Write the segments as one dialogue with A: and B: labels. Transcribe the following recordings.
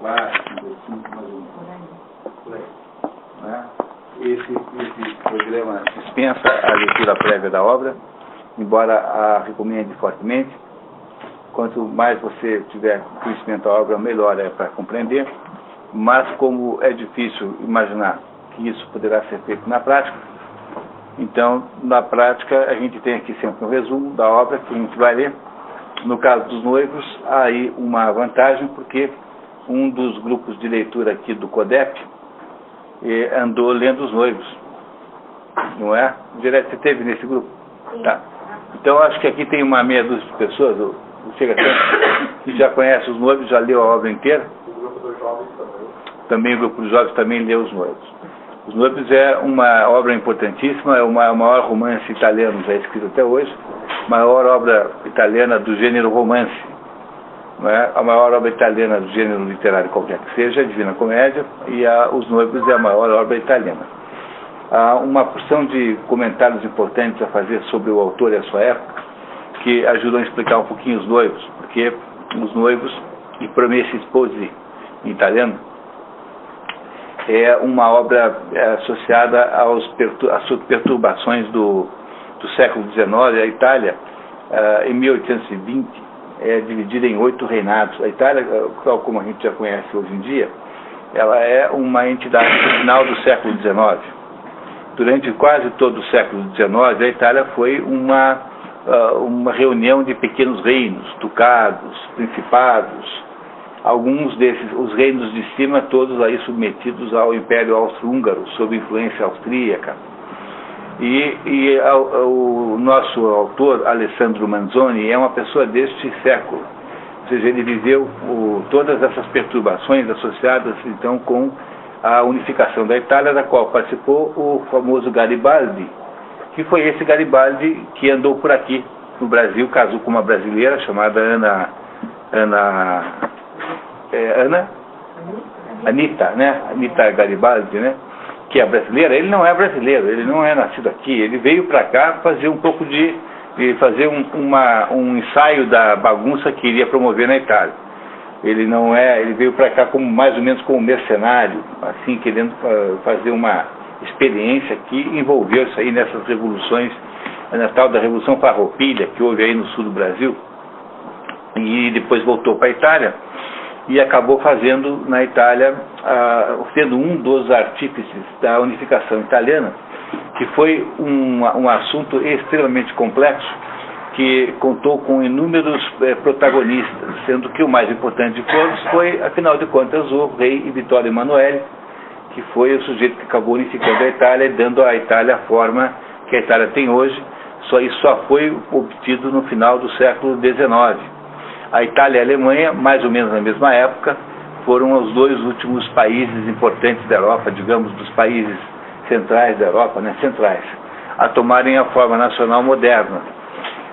A: 34, 35, mais ou menos. Por aí. Né? Esse programa dispensa a leitura prévia da obra, embora a recomende fortemente. Quanto mais você tiver conhecimento da obra, melhor é para compreender. Mas como é difícil imaginar que isso poderá ser feito na prática, então, na prática, a gente tem aqui sempre um resumo da obra que a gente vai ler. No caso dos noivos, há aí uma vantagem, porque um dos grupos de leitura aqui do CODEP andou lendo os noivos, não é? Direto, você teve nesse grupo?
B: Sim.
A: Tá. Então, acho que aqui tem uma meia dúzia de pessoas, chega tanto, que já conhece os noivos, já leu a obra inteira.
C: O grupo dos jovens também.
A: Também o grupo dos jovens também leu os noivos. Os Noivos é uma obra importantíssima, é o maior romance italiano já escrito até hoje, maior obra italiana do gênero romance, não é? A maior obra italiana do gênero literário qualquer que seja, a Divina Comédia, e Os Noivos é a maior obra italiana. Há uma porção de comentários importantes a fazer sobre o autor e a sua época, que ajudam a explicar um pouquinho os noivos, porque os noivos, e Promessi Sposi em italiano, é uma obra associada às perturbações do século XIX. A Itália, em 1820, é dividida em 8 reinados. A Itália, tal como a gente já conhece hoje em dia, ela é uma entidade do final do século XIX. Durante quase todo o século XIX, a Itália foi uma reunião de pequenos reinos, ducados, principados. Alguns desses, os reinos de cima, todos aí submetidos ao Império Austro-Húngaro, sob influência austríaca. E o nosso autor, Alessandro Manzoni, é uma pessoa deste século. Ou seja, ele viveu todas essas perturbações associadas, então, com a unificação da Itália, da qual participou o famoso Garibaldi, que foi esse Garibaldi que andou por aqui, no Brasil, casou com uma brasileira chamada Anita, né? Anita Garibaldi, né? Que é brasileira. Ele não é brasileiro, ele não é nascido aqui, ele veio para cá fazer um pouco fazer um ensaio da bagunça que iria promover na Itália. Ele veio para cá mais ou menos como mercenário, assim, querendo fazer uma experiência que envolveu isso aí nessas revoluções, na tal da Revolução Farroupilha, que houve aí no sul do Brasil, e depois voltou para a Itália, e acabou fazendo na Itália, sendo um dos artífices da unificação italiana, que foi um assunto extremamente complexo, que contou com inúmeros protagonistas, sendo que o mais importante de todos foi, afinal de contas, o rei Vittorio Emanuele, que foi o sujeito que acabou unificando a Itália e dando à Itália a forma que a Itália tem hoje. Isso só foi obtido no final do século XIX. A Itália e a Alemanha, mais ou menos na mesma época, foram os 2 últimos países importantes da Europa, digamos, dos países centrais da Europa, né, centrais, a tomarem a forma nacional moderna.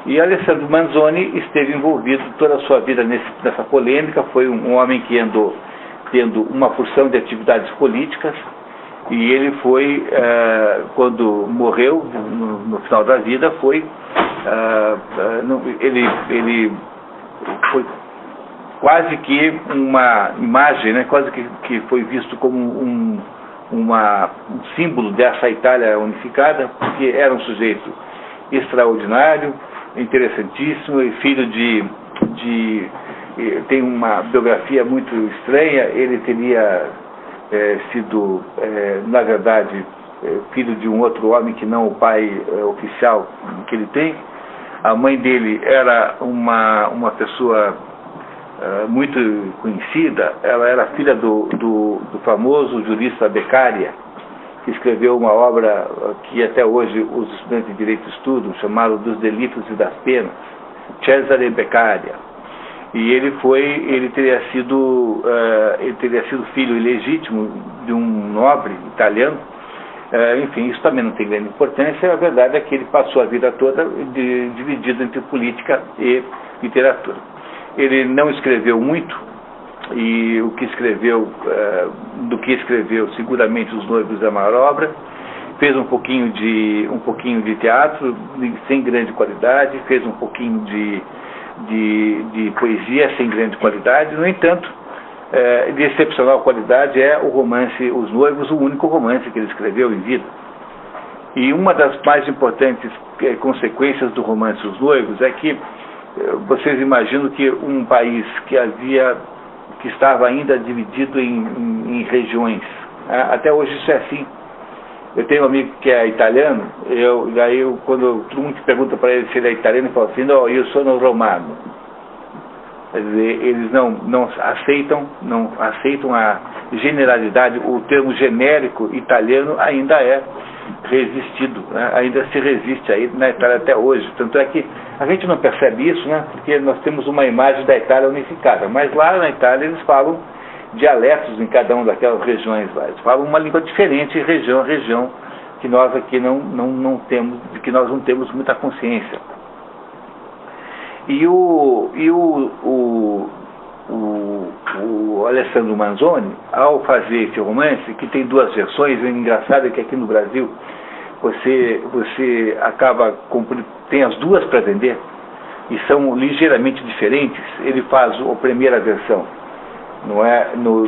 A: E Alessandro Manzoni esteve envolvido toda a sua vida nessa polêmica, foi um homem que andou tendo uma porção de atividades políticas, e ele foi, quando morreu, no final da vida, ele foi quase que uma imagem, né, quase que foi visto como um símbolo dessa Itália unificada, porque era um sujeito extraordinário, interessantíssimo, e filho tem uma biografia muito estranha. Ele teria sido, na verdade, filho de um outro homem que não o pai oficial que ele tem. A mãe dele era uma pessoa muito conhecida. Ela era filha do famoso jurista Beccaria, que escreveu uma obra que até hoje os estudantes de direito estudam, chamada Dos Delitos e das Penas, Cesare Beccaria. E ele teria sido filho ilegítimo de um nobre italiano. Enfim, isso também não tem grande importância. A verdade é que ele passou a vida toda dividido entre política e literatura. Ele não escreveu muito, e do que escreveu, seguramente Os Noivos é a maior obra. Fez um pouquinho de teatro, sem grande qualidade, fez um pouquinho de poesia, sem grande qualidade. No entanto, de excepcional qualidade é o romance Os Noivos, o único romance que ele escreveu em vida. E uma das mais importantes consequências do romance Os Noivos é que vocês imaginam que um país que estava ainda dividido em regiões, até hoje isso é assim. Eu tenho um amigo que é italiano, quando todo mundo pergunta para ele se ele é italiano, ele fala assim: não, eu sou romano. Quer dizer, eles não aceitam a generalidade, o termo genérico italiano ainda é resistido, né? Ainda se resiste aí na Itália até hoje. Tanto é que a gente não percebe isso, né? Porque nós temos uma imagem da Itália unificada, mas lá na Itália eles falam dialetos em cada uma daquelas regiões lá. Eles falam uma língua diferente, região a região, que nós aqui não temos, de que nós não temos muita consciência. E o Alessandro Manzoni, ao fazer esse romance, que tem duas versões, o engraçado é que aqui no Brasil você tem as duas para vender e são ligeiramente diferentes. Ele faz a primeira versão, não é, no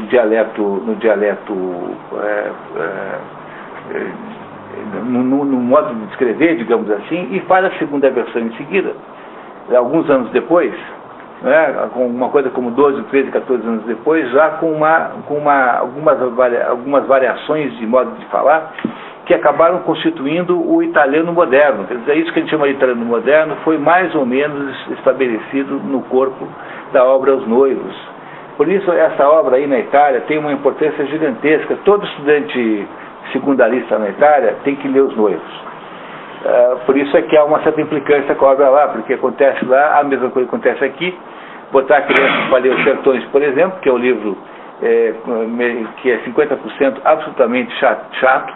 A: modo de escrever, digamos assim, e faz a segunda versão em seguida, alguns anos depois, né, com uma coisa como 12, 13, 14 anos depois, já com algumas variações de modo de falar que acabaram constituindo o italiano moderno. Quer dizer, isso que a gente chama de italiano moderno foi mais ou menos estabelecido no corpo da obra Os Noivos. Por isso, essa obra aí na Itália tem uma importância gigantesca. Todo estudante secundarista na Itália tem que ler Os Noivos. Por isso é que há uma certa implicância com a obra lá, porque acontece lá a mesma coisa que acontece aqui. Botar a criança para ler Os Sertões, por exemplo, que é um livro que é 50% absolutamente chato,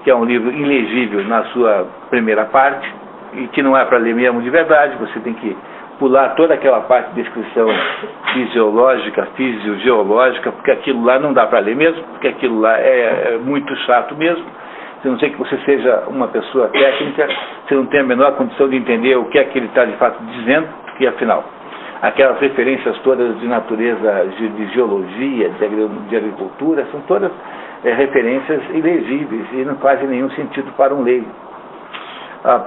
A: que é um livro ilegível na sua primeira parte, e que não é para ler mesmo de verdade. Você tem que pular toda aquela parte de descrição fisiogeológica, porque aquilo lá não dá para ler mesmo, porque aquilo lá é muito chato mesmo. Se não sei que você seja uma pessoa técnica, você não tem a menor condição de entender o que é que ele está de fato dizendo, porque afinal, aquelas referências todas de natureza, de geologia, de agricultura, são todas referências ilegíveis e não fazem nenhum sentido para um leigo. A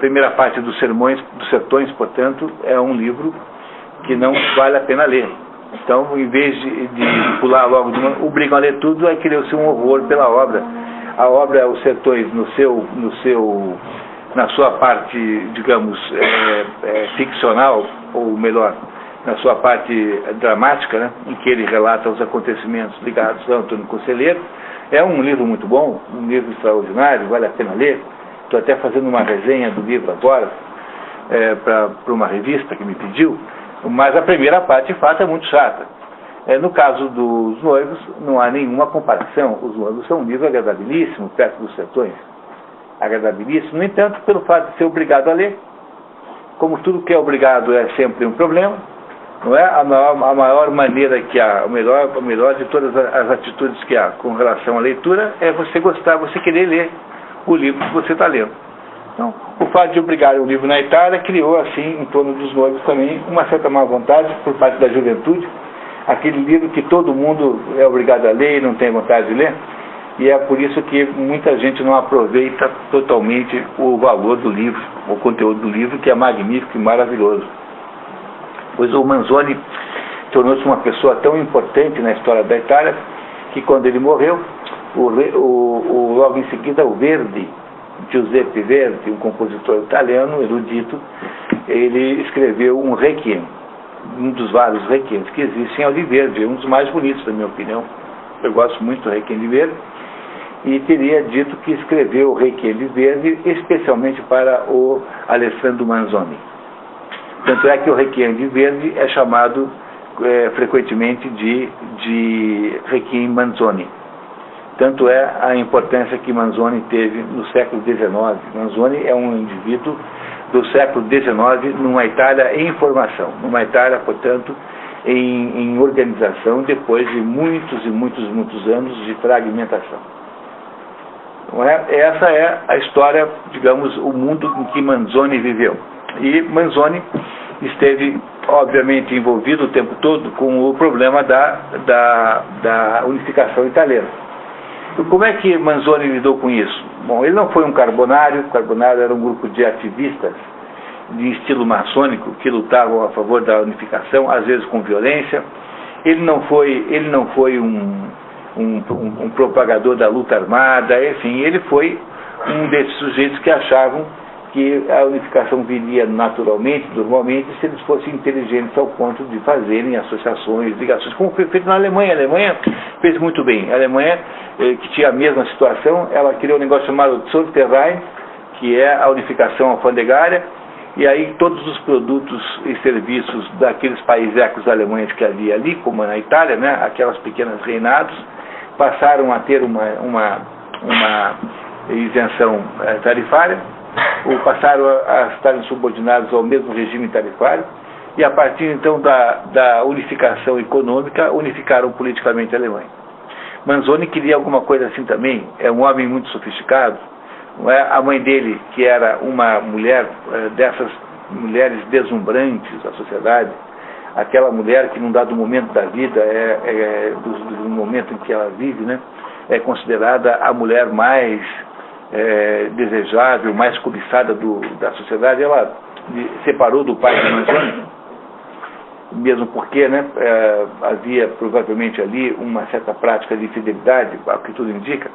A: primeira parte dos Sertões, portanto, é um livro que não vale a pena ler. Então, em vez de pular logo obrigam a ler tudo, é criou-se um horror pela obra. A obra Os Sertões, na sua parte, digamos, ficcional, ou melhor, na sua parte dramática, né, em que ele relata os acontecimentos ligados a Antônio Conselheiro, é um livro muito bom, um livro extraordinário, vale a pena ler. Estou até fazendo uma resenha do livro agora, para uma revista que me pediu, mas a primeira parte, de fato, é muito chata. No caso dos Noivos, não há nenhuma comparação. Os Noivos são um livro agradabilíssimo, perto dos Sertões. Agradabilíssimo, no entanto, pelo fato de ser obrigado a ler, como tudo que é obrigado é sempre um problema, não é? A maior maneira que há, o melhor de todas as atitudes que há com relação à leitura é você gostar, você querer ler o livro que você está lendo. Então, o fato de obrigar o livro na Itália criou, assim, em torno dos noivos também, uma certa má vontade por parte da juventude, aquele livro que todo mundo é obrigado a ler e não tem vontade de ler, e é por isso que muita gente não aproveita totalmente o valor do livro, o conteúdo do livro, que é magnífico e maravilhoso. Pois o Manzoni tornou-se uma pessoa tão importante na história da Itália, que quando ele morreu, logo em seguida o Verdi, Giuseppe Verdi, um compositor italiano, erudito, ele escreveu um requiem, um dos vários requiems que existem, é o de Verdi, um dos mais bonitos, na minha opinião. Eu gosto muito do requiem de Verdi, e teria dito que escreveu o requiem de Verdi especialmente para o Alessandro Manzoni. Tanto é que o requiem de Verdi é chamado frequentemente de requiem Manzoni. Tanto é a importância que Manzoni teve no século XIX. Manzoni é um indivíduo do século XIX numa Itália em formação, numa Itália, portanto, em organização, depois de muitos e muitos anos de fragmentação. Não é? Essa é a história, digamos, o mundo em que Manzoni viveu. E Manzoni esteve obviamente envolvido o tempo todo com o problema da unificação italiana. E como é que Manzoni lidou com isso? Bom, ele não foi um carbonário. O carbonário era um grupo de ativistas de estilo maçônico que lutavam a favor da unificação, às vezes com violência. Ele não foi um propagador da luta armada, enfim, ele foi um desses sujeitos que achavam que a unificação viria naturalmente, normalmente, se eles fossem inteligentes ao ponto de fazerem associações, ligações, como foi feito na Alemanha. A Alemanha fez muito bem. A Alemanha, que tinha a mesma situação, ela criou um negócio chamado Zollverein, que é a unificação alfandegária, e aí todos os produtos e serviços daqueles países ecos-alemães que havia ali, como na Itália, né, aquelas pequenas reinados, passaram a ter uma isenção tarifária, ou passaram a estarem subordinados ao mesmo regime tarifário, e a partir então da unificação econômica, unificaram politicamente a Alemanha. Manzoni queria alguma coisa assim também. É um homem muito sofisticado. Não é? A mãe dele, que era uma mulher dessas mulheres deslumbrantes da sociedade, aquela mulher que num dado momento da vida, do momento em que ela vive, né, é considerada a mulher mais desejável, mais cobiçada da sociedade. Ela separou do pai de Manzoni, mesmo porque, né, havia provavelmente ali uma certa prática de fidelidade, ao que tudo indica,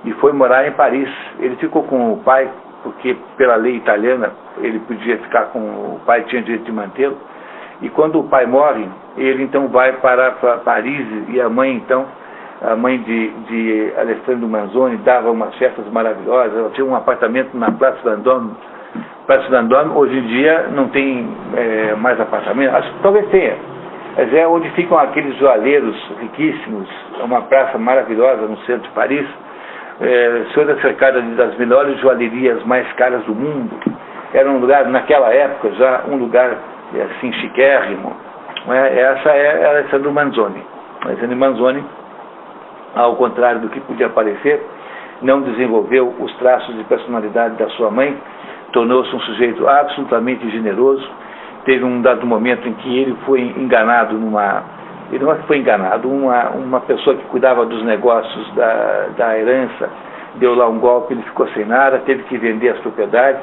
A: e foi morar em Paris. Ele ficou com o pai, porque pela lei italiana ele podia ficar com o pai, tinha direito de mantê-lo, e quando o pai morre, ele então vai para Paris, e a mãe então, a mãe de Alessandro Manzoni, dava umas festas maravilhosas. Ela tinha um apartamento na Place Vendôme. Place Vendôme, hoje em dia, não tem mais apartamento. Acho que talvez tenha. Mas é onde ficam aqueles joalheiros riquíssimos. É uma praça maravilhosa no centro de Paris. Toda cercada das melhores joalherias mais caras do mundo. Era um lugar, naquela época, já um lugar assim chiquérrimo. Essa é Alessandro Manzoni. Alessandro Manzoni, ao contrário do que podia parecer, não desenvolveu os traços de personalidade da sua mãe, tornou-se um sujeito absolutamente generoso. Teve um dado momento em que ele foi enganado ele não foi enganado, uma pessoa que cuidava dos negócios da herança, deu lá um golpe, ele ficou sem nada, teve que vender as propriedades,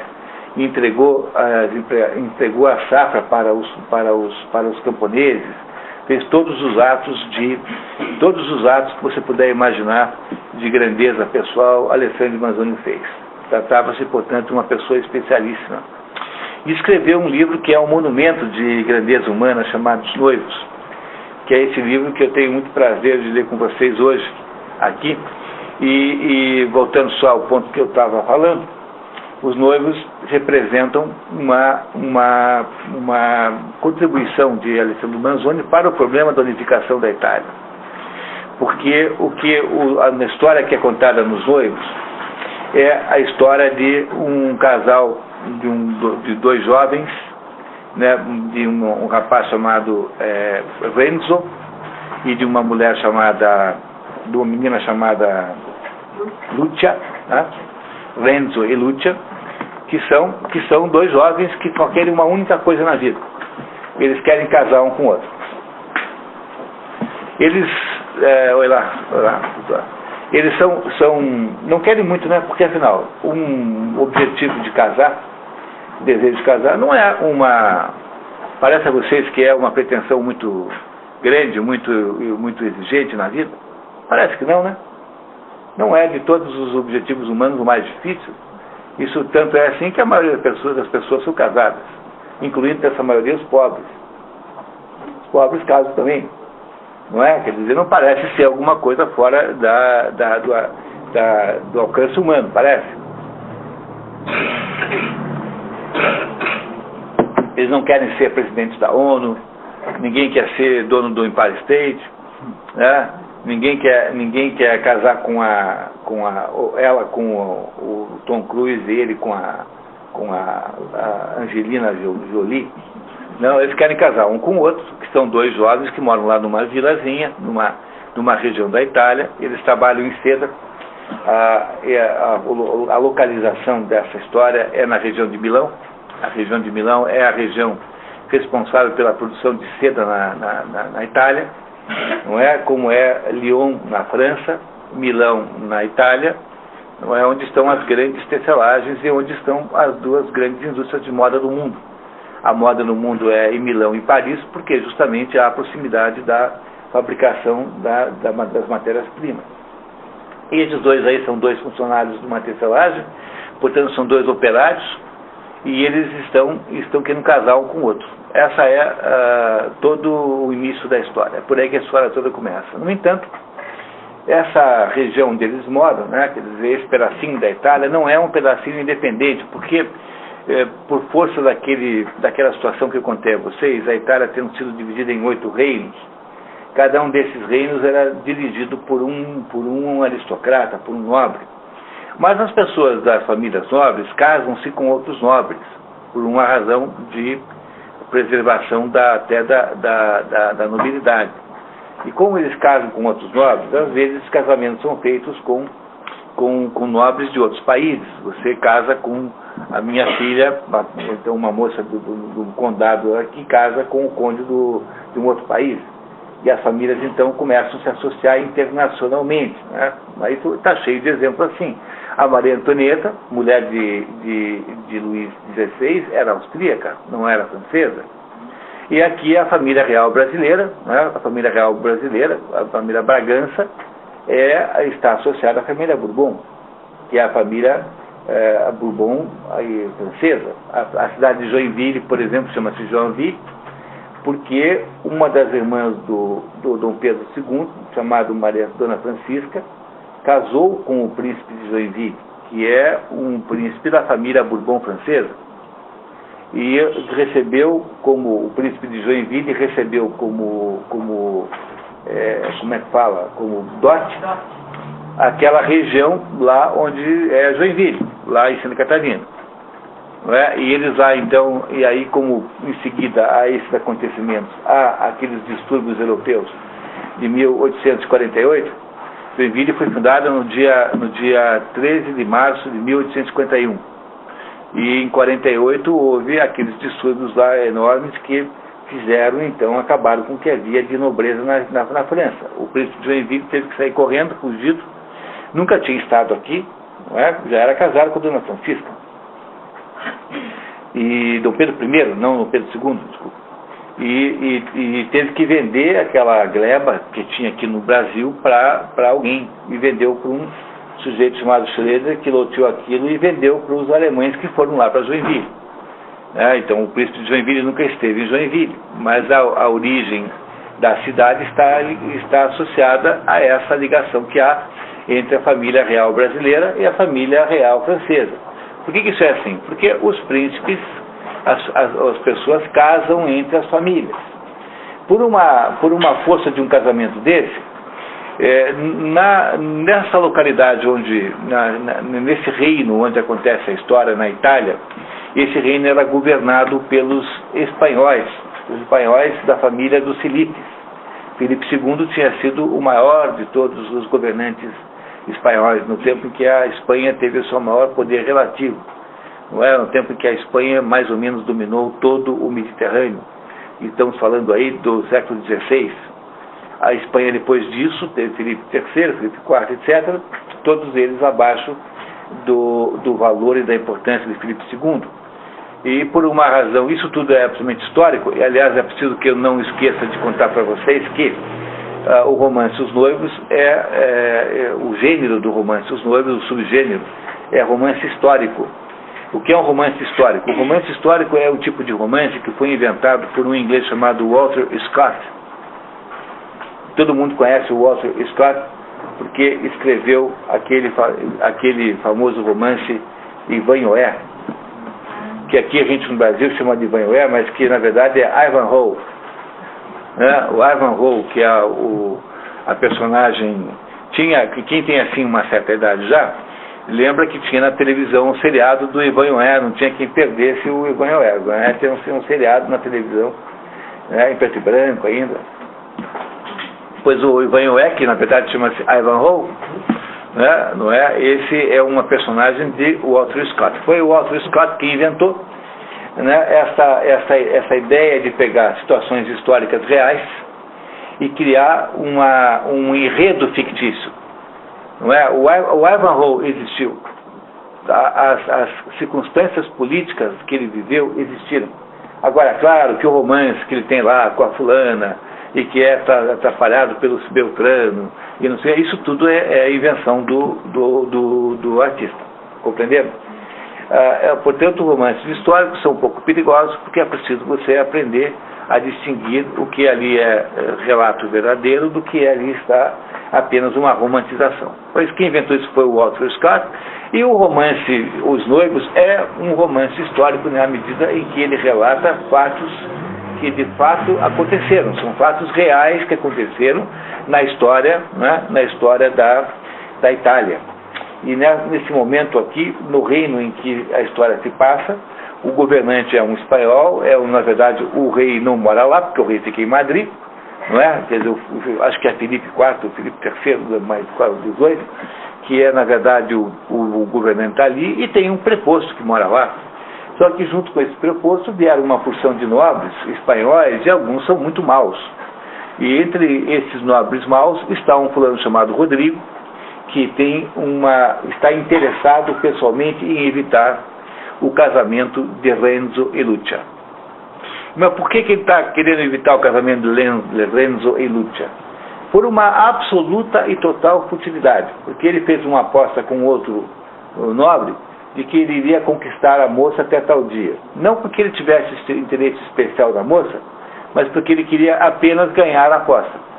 A: e entregou a safra para os camponeses. Fez todos os atos que você puder imaginar de grandeza pessoal, Alessandro Manzoni fez. Tratava-se, portanto, de uma pessoa especialíssima. E escreveu um livro que é um monumento de grandeza humana, chamado Os Noivos, que é esse livro que eu tenho muito prazer de ler com vocês hoje, aqui. E voltando só ao ponto que eu estava falando, os noivos representam uma contribuição de Alessandro Manzoni para o problema da unificação da Itália. Porque a história que é contada nos noivos é a história de um casal, de dois jovens, né, de um rapaz chamado Renzo e de uma mulher de uma menina chamada Lucia, né? Renzo e Lucia, que são dois jovens que só querem uma única coisa na vida. Eles querem casar um com o outro. Eles, eles não querem muito, né? Porque afinal, um objetivo de casar, desejo de casar, não é parece a vocês que é uma pretensão muito grande, muito exigente na vida? Parece que não, né? Não é de todos os objetivos humanos o mais difícil. Isso tanto é assim que a maioria das pessoas são casadas, incluindo dessa maioria os pobres. Os pobres casam também, não é? Quer dizer, não parece ser alguma coisa fora do alcance humano, parece. Eles não querem ser presidentes da ONU, ninguém quer ser dono do Empire State, né? Ninguém quer casar ela com o Tom Cruise e ele com a Angelina Jolie. Não, eles querem casar um com o outro, que são dois jovens que moram lá numa vilazinha, numa região da Itália. Eles trabalham em seda. A localização dessa história é na região de Milão. A região de Milão é a região responsável pela produção de seda na Itália, não é? Como é Lyon na França, Milão na Itália, não é? Onde estão as grandes tecelagens e onde estão as duas grandes indústrias de moda do mundo. A moda no mundo é em Milão e Paris, porque justamente há a proximidade da fabricação das matérias-primas. E esses dois aí são dois funcionários de uma tecelagem, portanto são dois operários, e eles estão querendo casar um com o outro. Essa é todo o início da história, é por aí que a história toda começa. No entanto, essa região onde eles moram, né, quer dizer, esse pedacinho da Itália, não é um pedacinho independente, porque por força daquela situação que eu contei a vocês, a Itália tendo sido dividida em 8 reinos, cada um desses reinos era dirigido por um aristocrata, por um nobre. Mas as pessoas das famílias nobres casam-se com outros nobres, por uma razão de preservação até da nobilidade. E como eles casam com outros nobres, às vezes os casamentos são feitos com nobres de outros países. Você casa com a minha filha, então uma moça do condado aqui casa com o conde de um outro país. E as famílias então começam a se associar internacionalmente, né? Aí está cheio de exemplos assim. A Maria Antonieta, mulher de Luís XVI, era austríaca, não era francesa. E aqui a família real brasileira, né? A família real brasileira, a família Bragança, está associada à família Bourbon, que é a família Bourbon francesa. A cidade de Joinville, por exemplo, chama-se Joinville, porque uma das irmãs do Dom Pedro II, chamada Dona Francisca, casou com o príncipe de Joinville, que é um príncipe da família Bourbon francesa, e recebeu como o príncipe de Joinville recebeu como é que fala, como dote aquela região lá onde é Joinville, lá em Santa Catarina. Não é? E eles lá então, e aí como em seguida a esses acontecimentos, há aqueles distúrbios europeus de 1848, Joinville foi fundada no dia 13 de março de 1851. E em 48 houve aqueles distúrbios lá enormes que fizeram, então, acabaram com o que havia de nobreza na França. O príncipe de Joinville teve que sair correndo, fugido, nunca tinha estado aqui, não é? Já era casado com a Dona Francisca. E Dom Pedro I, não Dom Pedro II, desculpa. E teve que vender aquela gleba que tinha aqui no Brasil para alguém, e vendeu para um sujeito chamado Schroeder, que loteou aquilo e vendeu para os alemães que foram lá para Joinville. Então o príncipe de Joinville nunca esteve em Joinville, mas a origem da cidade está associada a essa ligação que há entre a família real brasileira e a família real francesa. Por que isso é assim? Porque os príncipes, as pessoas casam entre as famílias. Por uma força de um casamento desse, nessa localidade nesse reino onde acontece a história, na Itália, esse reino era governado pelos espanhóis, os espanhóis da família dos Filipes. Filipe II tinha sido o maior de todos os governantes espanhóis, no tempo em que a Espanha teve o seu maior poder relativo. Não é? No tempo em que a Espanha mais ou menos dominou todo o Mediterrâneo. E estamos falando aí do século XVI. A Espanha, depois disso, teve Filipe III, Filipe IV, etc., todos eles abaixo do valor e da importância de Filipe II. E por uma razão, isso tudo é absolutamente histórico, e aliás é preciso que eu não esqueça de contar para vocês que o romance Os Noivos o gênero do romance Os Noivos, o subgênero, é romance histórico. O que é um romance histórico? O romance histórico é um tipo de romance que foi inventado por um inglês chamado Walter Scott. Todo mundo conhece o Walter Scott porque escreveu aquele famoso romance Ivanhoé, que aqui a gente no Brasil chama de Ivanhoé, mas que na verdade é Ivanhoe. O Ivanhoe, que é a personagem, quem tem assim uma certa idade já, lembra que tinha na televisão um seriado do Ivanhoé, não tinha quem perdesse o Ivanhoé. O Ivanhoé tem um seriado na televisão, em preto e branco ainda. Pois o Ivanhoé, que na verdade chama-se Ivanhoe, não é? Esse é uma personagem de Walter Scott. Foi o Walter Scott que inventou. né, essa ideia de pegar situações históricas reais e criar um enredo fictício. Não é? O Ivanhoe existiu. As circunstâncias políticas que ele viveu existiram. Agora, claro que o romance que ele tem lá com a fulana e que é atrapalhado pelo Beltrano, e não sei, isso tudo é invenção do artista. Compreenderam? Portanto, romances históricos são um pouco perigosos porque é preciso você aprender a distinguir o que ali é relato verdadeiro do que ali está apenas uma romantização. Pois quem inventou isso foi o Walter Scott, e o romance Os Noivos é um romance histórico na medida em que ele relata fatos que de fato aconteceram, são fatos reais que aconteceram na história, né, na história da Itália. E nesse momento aqui, no reino em que a história se passa, o governante é um espanhol, na verdade o rei não mora lá, porque o rei fica em Madrid, não é? Quer dizer, acho que é Filipe IV, Filipe III, mais XVIII, que é na verdade o governante ali, e tem um preposto que mora lá. Só que junto com esse preposto vieram uma porção de nobres espanhóis, e alguns são muito maus. E entre esses nobres maus está um fulano chamado Rodrigo, que está interessado pessoalmente em evitar o casamento de Renzo e Lucia. Mas por que ele está querendo evitar o casamento de Renzo e Lucia? Por uma absoluta e total futilidade, porque ele fez uma aposta com outro nobre de que ele iria conquistar a moça até tal dia. Não porque ele tivesse interesse especial na moça, mas porque ele queria apenas ganhar a aposta.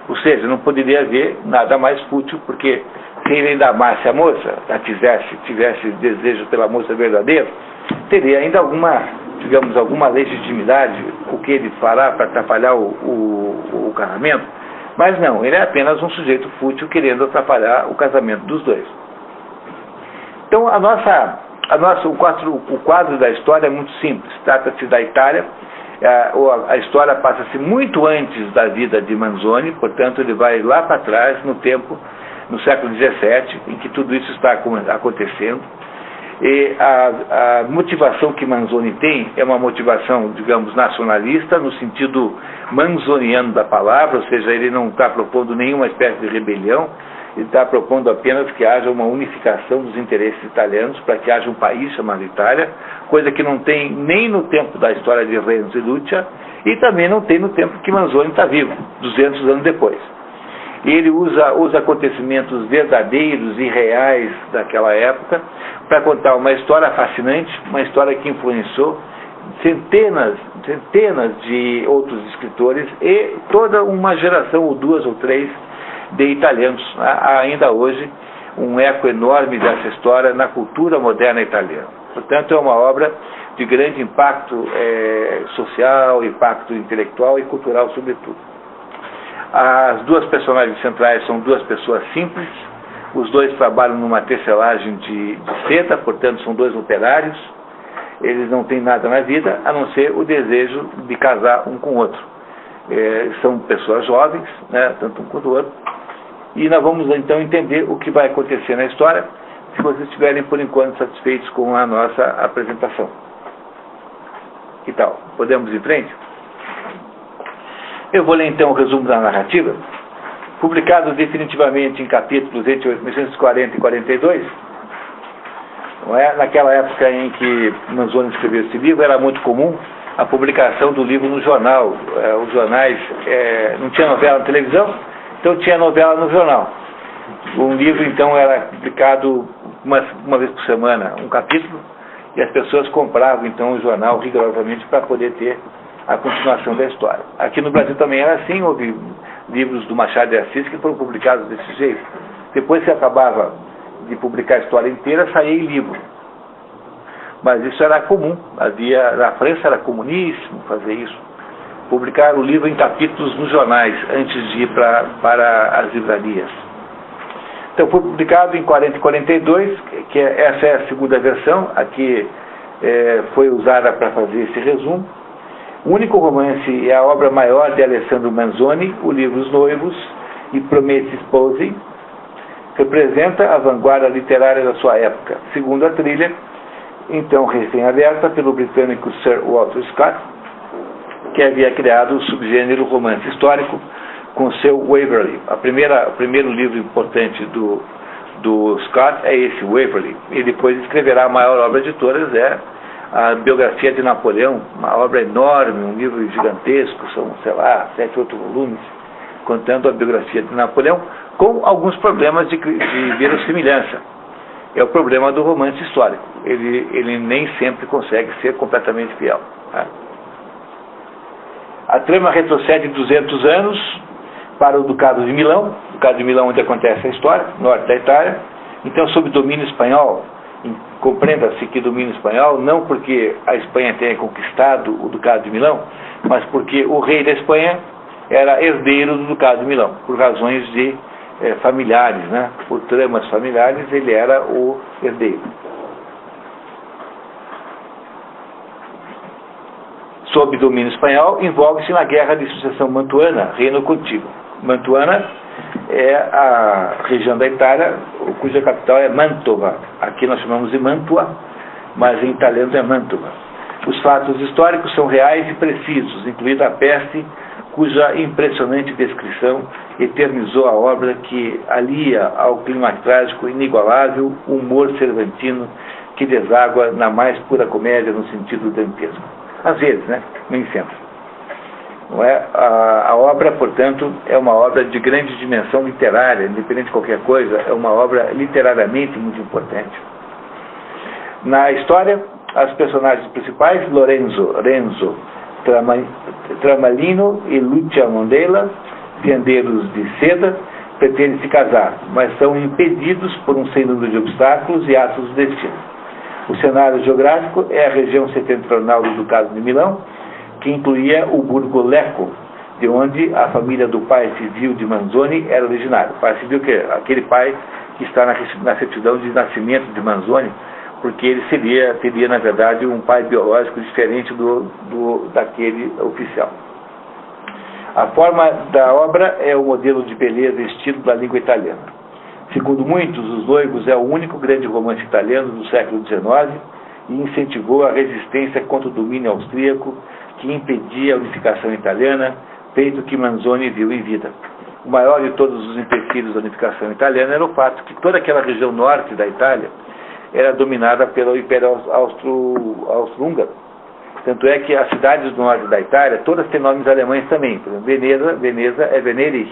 A: Ou seja, não poderia haver nada mais fútil, porque se ele ainda amasse a moça, tivesse desejo pela moça verdadeiro, teria ainda alguma legitimidade o que ele fará para atrapalhar o casamento. Mas não, ele é apenas um sujeito fútil querendo atrapalhar o casamento dos dois. Então o quadro da história é muito simples. Trata-se da Itália. A história passa-se muito antes da vida de Manzoni, portanto ele vai lá para trás no tempo, no século XVII, em que tudo isso está acontecendo. E a motivação que Manzoni tem é uma motivação, digamos, nacionalista, no sentido manzoniano da palavra, ou seja, ele não está propondo nenhuma espécie de rebelião, ele está propondo apenas que haja uma unificação dos interesses italianos, para que haja um país chamado Itália, coisa que não tem nem no tempo da história de Renzo e Lucia, e também não tem no tempo que Manzoni está vivo, 200 anos depois. E ele usa os acontecimentos verdadeiros e reais daquela época para contar uma história fascinante, uma história que influenciou centenas de outros escritores e toda uma geração, ou duas ou três, de italianos. Há ainda hoje um eco enorme dessa história na cultura moderna italiana. Portanto, é uma obra de grande impacto social, impacto intelectual e cultural, sobretudo. As duas personagens centrais são duas pessoas simples, os dois trabalham numa tecelagem de seda, portanto são dois operários, eles não têm nada na vida, a não ser o desejo de casar um com o outro. São pessoas jovens, né, tanto um quanto o outro, e nós vamos então entender o que vai acontecer na história, se vocês estiverem por enquanto satisfeitos com a nossa apresentação. Que tal? Podemos ir em frente? Eu vou ler então o resumo da narrativa, publicado definitivamente em capítulos entre 1840 e 42. Não é? Naquela época em que Manzoni escreveu esse livro, era muito comum a publicação do livro no jornal. Os jornais, não tinha novela na televisão, então tinha novela no jornal. Um livro, então, era publicado uma vez por semana, um capítulo, e as pessoas compravam, então, o jornal rigorosamente para poder ter a continuação da história. Aqui no Brasil também era assim, houve livros do Machado de Assis que foram publicados desse jeito. Depois que acabava de publicar a história inteira, saía em livro. Mas isso era comum. Na França era comuníssimo fazer isso. Publicar o livro em capítulos nos jornais, antes de ir para as livrarias. Então foi publicado em 40 e 42, essa é a segunda versão, aqui foi usada para fazer esse resumo. O único romance é a obra maior de Alessandro Manzoni, o livro Os Noivos e Promessi Sposi, representa a vanguarda literária da sua época. Segundo a trilha, então recém-aberta pelo britânico Sir Walter Scott, que havia criado o subgênero romance histórico com seu Waverley. O primeiro livro importante do Scott é esse, Waverley. E depois escreverá a maior obra de todas, a biografia de Napoleão, uma obra enorme, um livro gigantesco, são, sei lá, 7, 8 volumes, contando a biografia de Napoleão, com alguns problemas de verossimilhança. É o problema do romance histórico. Ele nem sempre consegue ser completamente fiel. Tá? A trama retrocede 200 anos para o Ducado de Milão, onde acontece a história, norte da Itália. Então, sob domínio espanhol, compreenda-se que domínio espanhol, não porque a Espanha tenha conquistado o Ducado de Milão, mas porque o rei da Espanha era herdeiro do Ducado de Milão, por razões familiares, né? Por tramas familiares, ele era o herdeiro. Sob domínio espanhol, envolve-se na Guerra de Sucessão Mantuana, reino contíguo. Mantuana é a região da Itália cuja capital é Mantova. Aqui nós chamamos de Mantua, mas em italiano é Mantova. Os fatos históricos são reais e precisos, incluída a peste, cuja impressionante descrição eternizou a obra, que alia ao clima trágico inigualável o humor cervantino que deságua na mais pura comédia no sentido dantesco. Às vezes, né? Nem sempre. Não é? A obra, portanto, é uma obra de grande dimensão literária, independente de qualquer coisa, é uma obra literariamente muito importante. Na história, as personagens principais, Renzo, Tramalino e Lucia Mondela, tendeiros de seda, pretendem se casar, mas são impedidos por um sem número de obstáculos e atos do destino. O cenário geográfico é a região setentrional do Ducado de Milão, que incluía o Burgo Lecco, de onde a família do pai civil de Manzoni era originária. O pai civil, que é aquele pai que está na certidão de nascimento de Manzoni, porque ele teria, na verdade, um pai biológico diferente daquele oficial. A forma da obra é o modelo de beleza e estilo da língua italiana. Segundo muitos, Os Noivos é o único grande romance italiano do século XIX e incentivou a resistência contra o domínio austríaco que impedia a unificação italiana, feito que Manzoni viu em vida. O maior de todos os empecilhos da unificação italiana era o fato que toda aquela região norte da Itália era dominada pelo Império Austro-Húngaro. Tanto é que as cidades do norte da Itália, todas têm nomes alemães também. Por exemplo, Veneza é Venedig.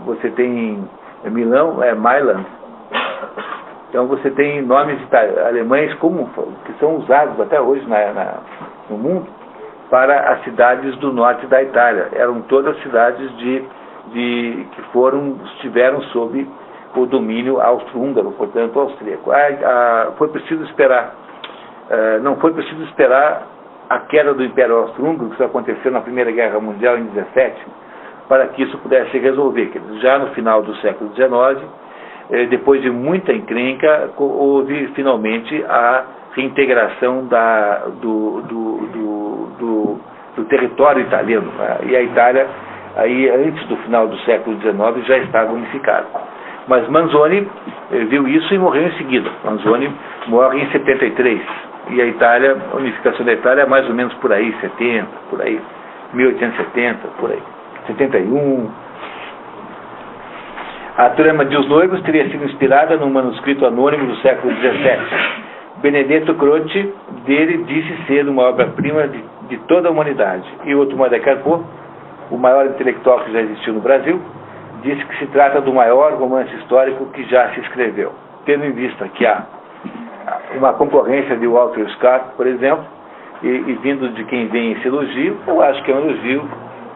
A: Você tem Milão, é Mailand. Então você tem nomes alemães que são usados até hoje no mundo para as cidades do norte da Itália. Eram todas cidades que estiveram sob o domínio austro-húngaro, portanto austríaco. Foi preciso esperar. Não foi preciso esperar a queda do Império Austro-Húngaro, que isso aconteceu na Primeira Guerra Mundial em 17, para que isso pudesse se resolver. Já no final do século XIX, depois de muita encrenca, houve finalmente a reintegração do território italiano. E a Itália, aí, antes do final do século XIX, já estava unificada. Mas Manzoni viu isso e morreu em seguida. Manzoni morre em 73. E a unificação da Itália é mais ou menos por aí, 70, por aí, 1870, por aí, 71. A trama de Os Noivos teria sido inspirada num manuscrito anônimo do século XVII. Benedetto Croce dele disse ser uma obra-prima de toda a humanidade. E Otmar de Carpo, o maior intelectual que já existiu no Brasil, disse que se trata do maior romance histórico que já se escreveu. Tendo em vista que há uma concorrência de Walter Scott, por exemplo, e vindo de quem vem esse elogio, eu acho que é um elogio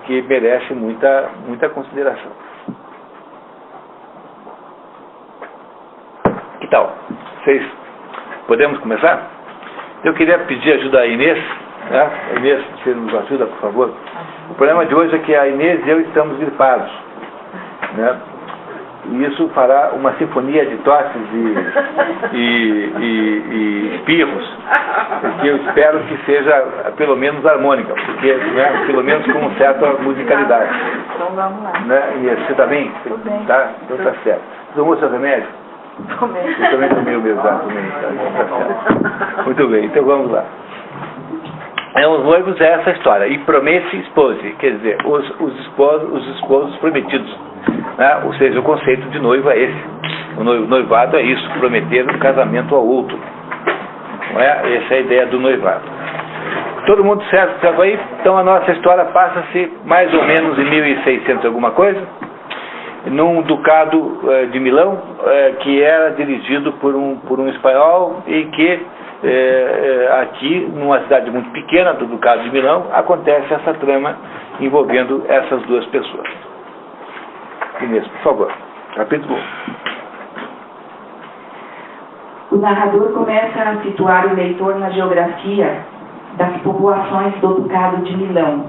A: que merece muita consideração. Que tal? Podemos começar? Eu queria pedir ajuda a Inês, né? Inês, você nos ajuda, por favor? O problema de hoje é que a Inês e eu estamos gripados, né? E isso fará uma sinfonia de tosses e espirros, que eu espero que seja pelo menos harmônica, porque, né, pelo menos com uma certa musicalidade.
B: Então vamos lá.
A: Né? E você está bem?
B: Tudo bem.
A: Tá? Então está certo. Você tomou seu remédio? Eu também tomei o mesmo, exatamente. Muito bem, então vamos lá. Os noivos é essa história. E promesse expose, quer dizer, os esposos prometidos. Né? Ou seja, o conceito de noivo é esse. O noivado é isso, prometer um casamento ao outro. Não é? Essa é a ideia do noivado. Todo mundo certo aí? Então a nossa história passa-se mais ou menos em 1600 alguma coisa, num ducado de Milão, que era dirigido por um espanhol e que aqui, numa cidade muito pequena do ducado de Milão, acontece essa trama envolvendo essas duas pessoas. Inês, por favor, capítulo 1.
B: O narrador começa a situar o leitor na geografia das populações do Ducado de Milão.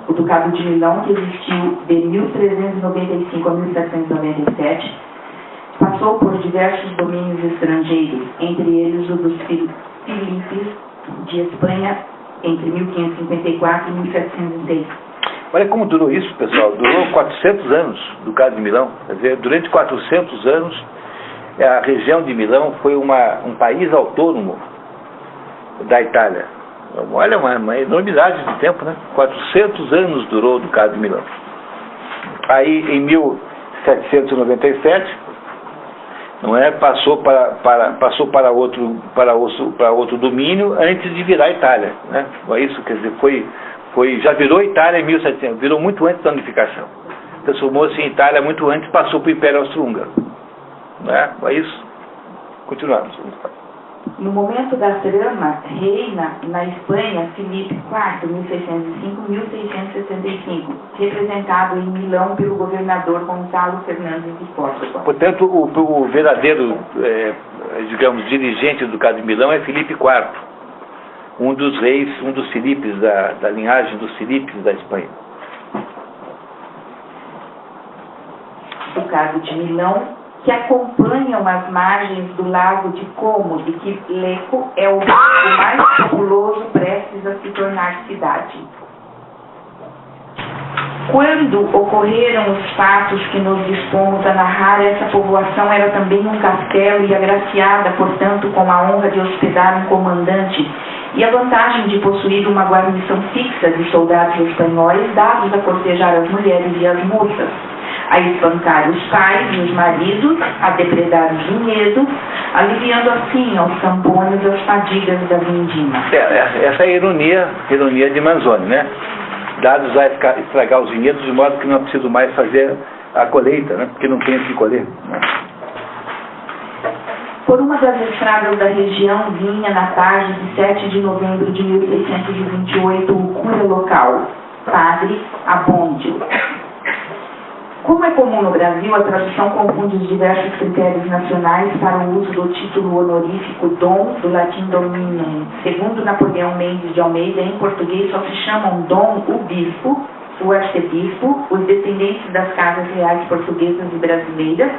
B: O Ducado de Milão, que existiu de 1395 a 1797, passou por diversos domínios estrangeiros, entre eles o dos Filipes de Espanha, entre 1554 e 1706.
A: Olha como durou isso, pessoal. Durou 400 anos, o Ducado de Milão. Quer dizer, durante 400 anos, a região de Milão foi um país autônomo da Itália. Olha, uma enormidade de tempo, né? 400 anos durou o Ducado de Milão. Aí, em 1797, não é, passou para outro domínio antes de virar Itália, né? É isso, quer dizer, já virou Itália em 1700, virou muito antes da unificação. Transformou-se em Itália muito antes, passou para o Império Austro-Húngaro. Não é? É isso. Continuamos.
B: No momento da trama, reina na Espanha Filipe IV, 1605-1665, representado em Milão pelo governador Gonçalo Fernandes de Córdoba.
A: Portanto, o verdadeiro, digamos, dirigente do Ducado de Milão é Filipe IV, um dos reis, um dos Filipes, da linhagem dos Filipes da Espanha.
B: Ducado de Milão, que acompanham as margens do lago de Como, de que Lecco é o mais populoso prestes a se tornar cidade. Quando ocorreram os fatos que nos dispomos a narrar, essa povoação era também um castelo e agraciada, portanto, com a honra de hospedar um comandante e a vantagem de possuir uma guarnição fixa de soldados espanhóis dados a cortejar as mulheres e as moças, a espancar os pais e os maridos, a depredar os vinhedos, aliviando assim aos campônios as fadigas da vindima.
A: Essa é a ironia de Manzoni, né? Dados a estragar os vinhedos de modo que não é preciso mais fazer a colheita, né? Porque não tem o que colher, né?
B: Por uma das estradas da região vinha na tarde de 7 de novembro de 1628 o cura local, Padre Abondio. Como é comum no Brasil, a tradução confunde os diversos critérios nacionais para o uso do título honorífico dom, do latim dominum. Segundo Napoleão Mendes de Almeida, em português só se chamam dom o bispo, o arcebispo, os descendentes das casas reais portuguesas e brasileiras,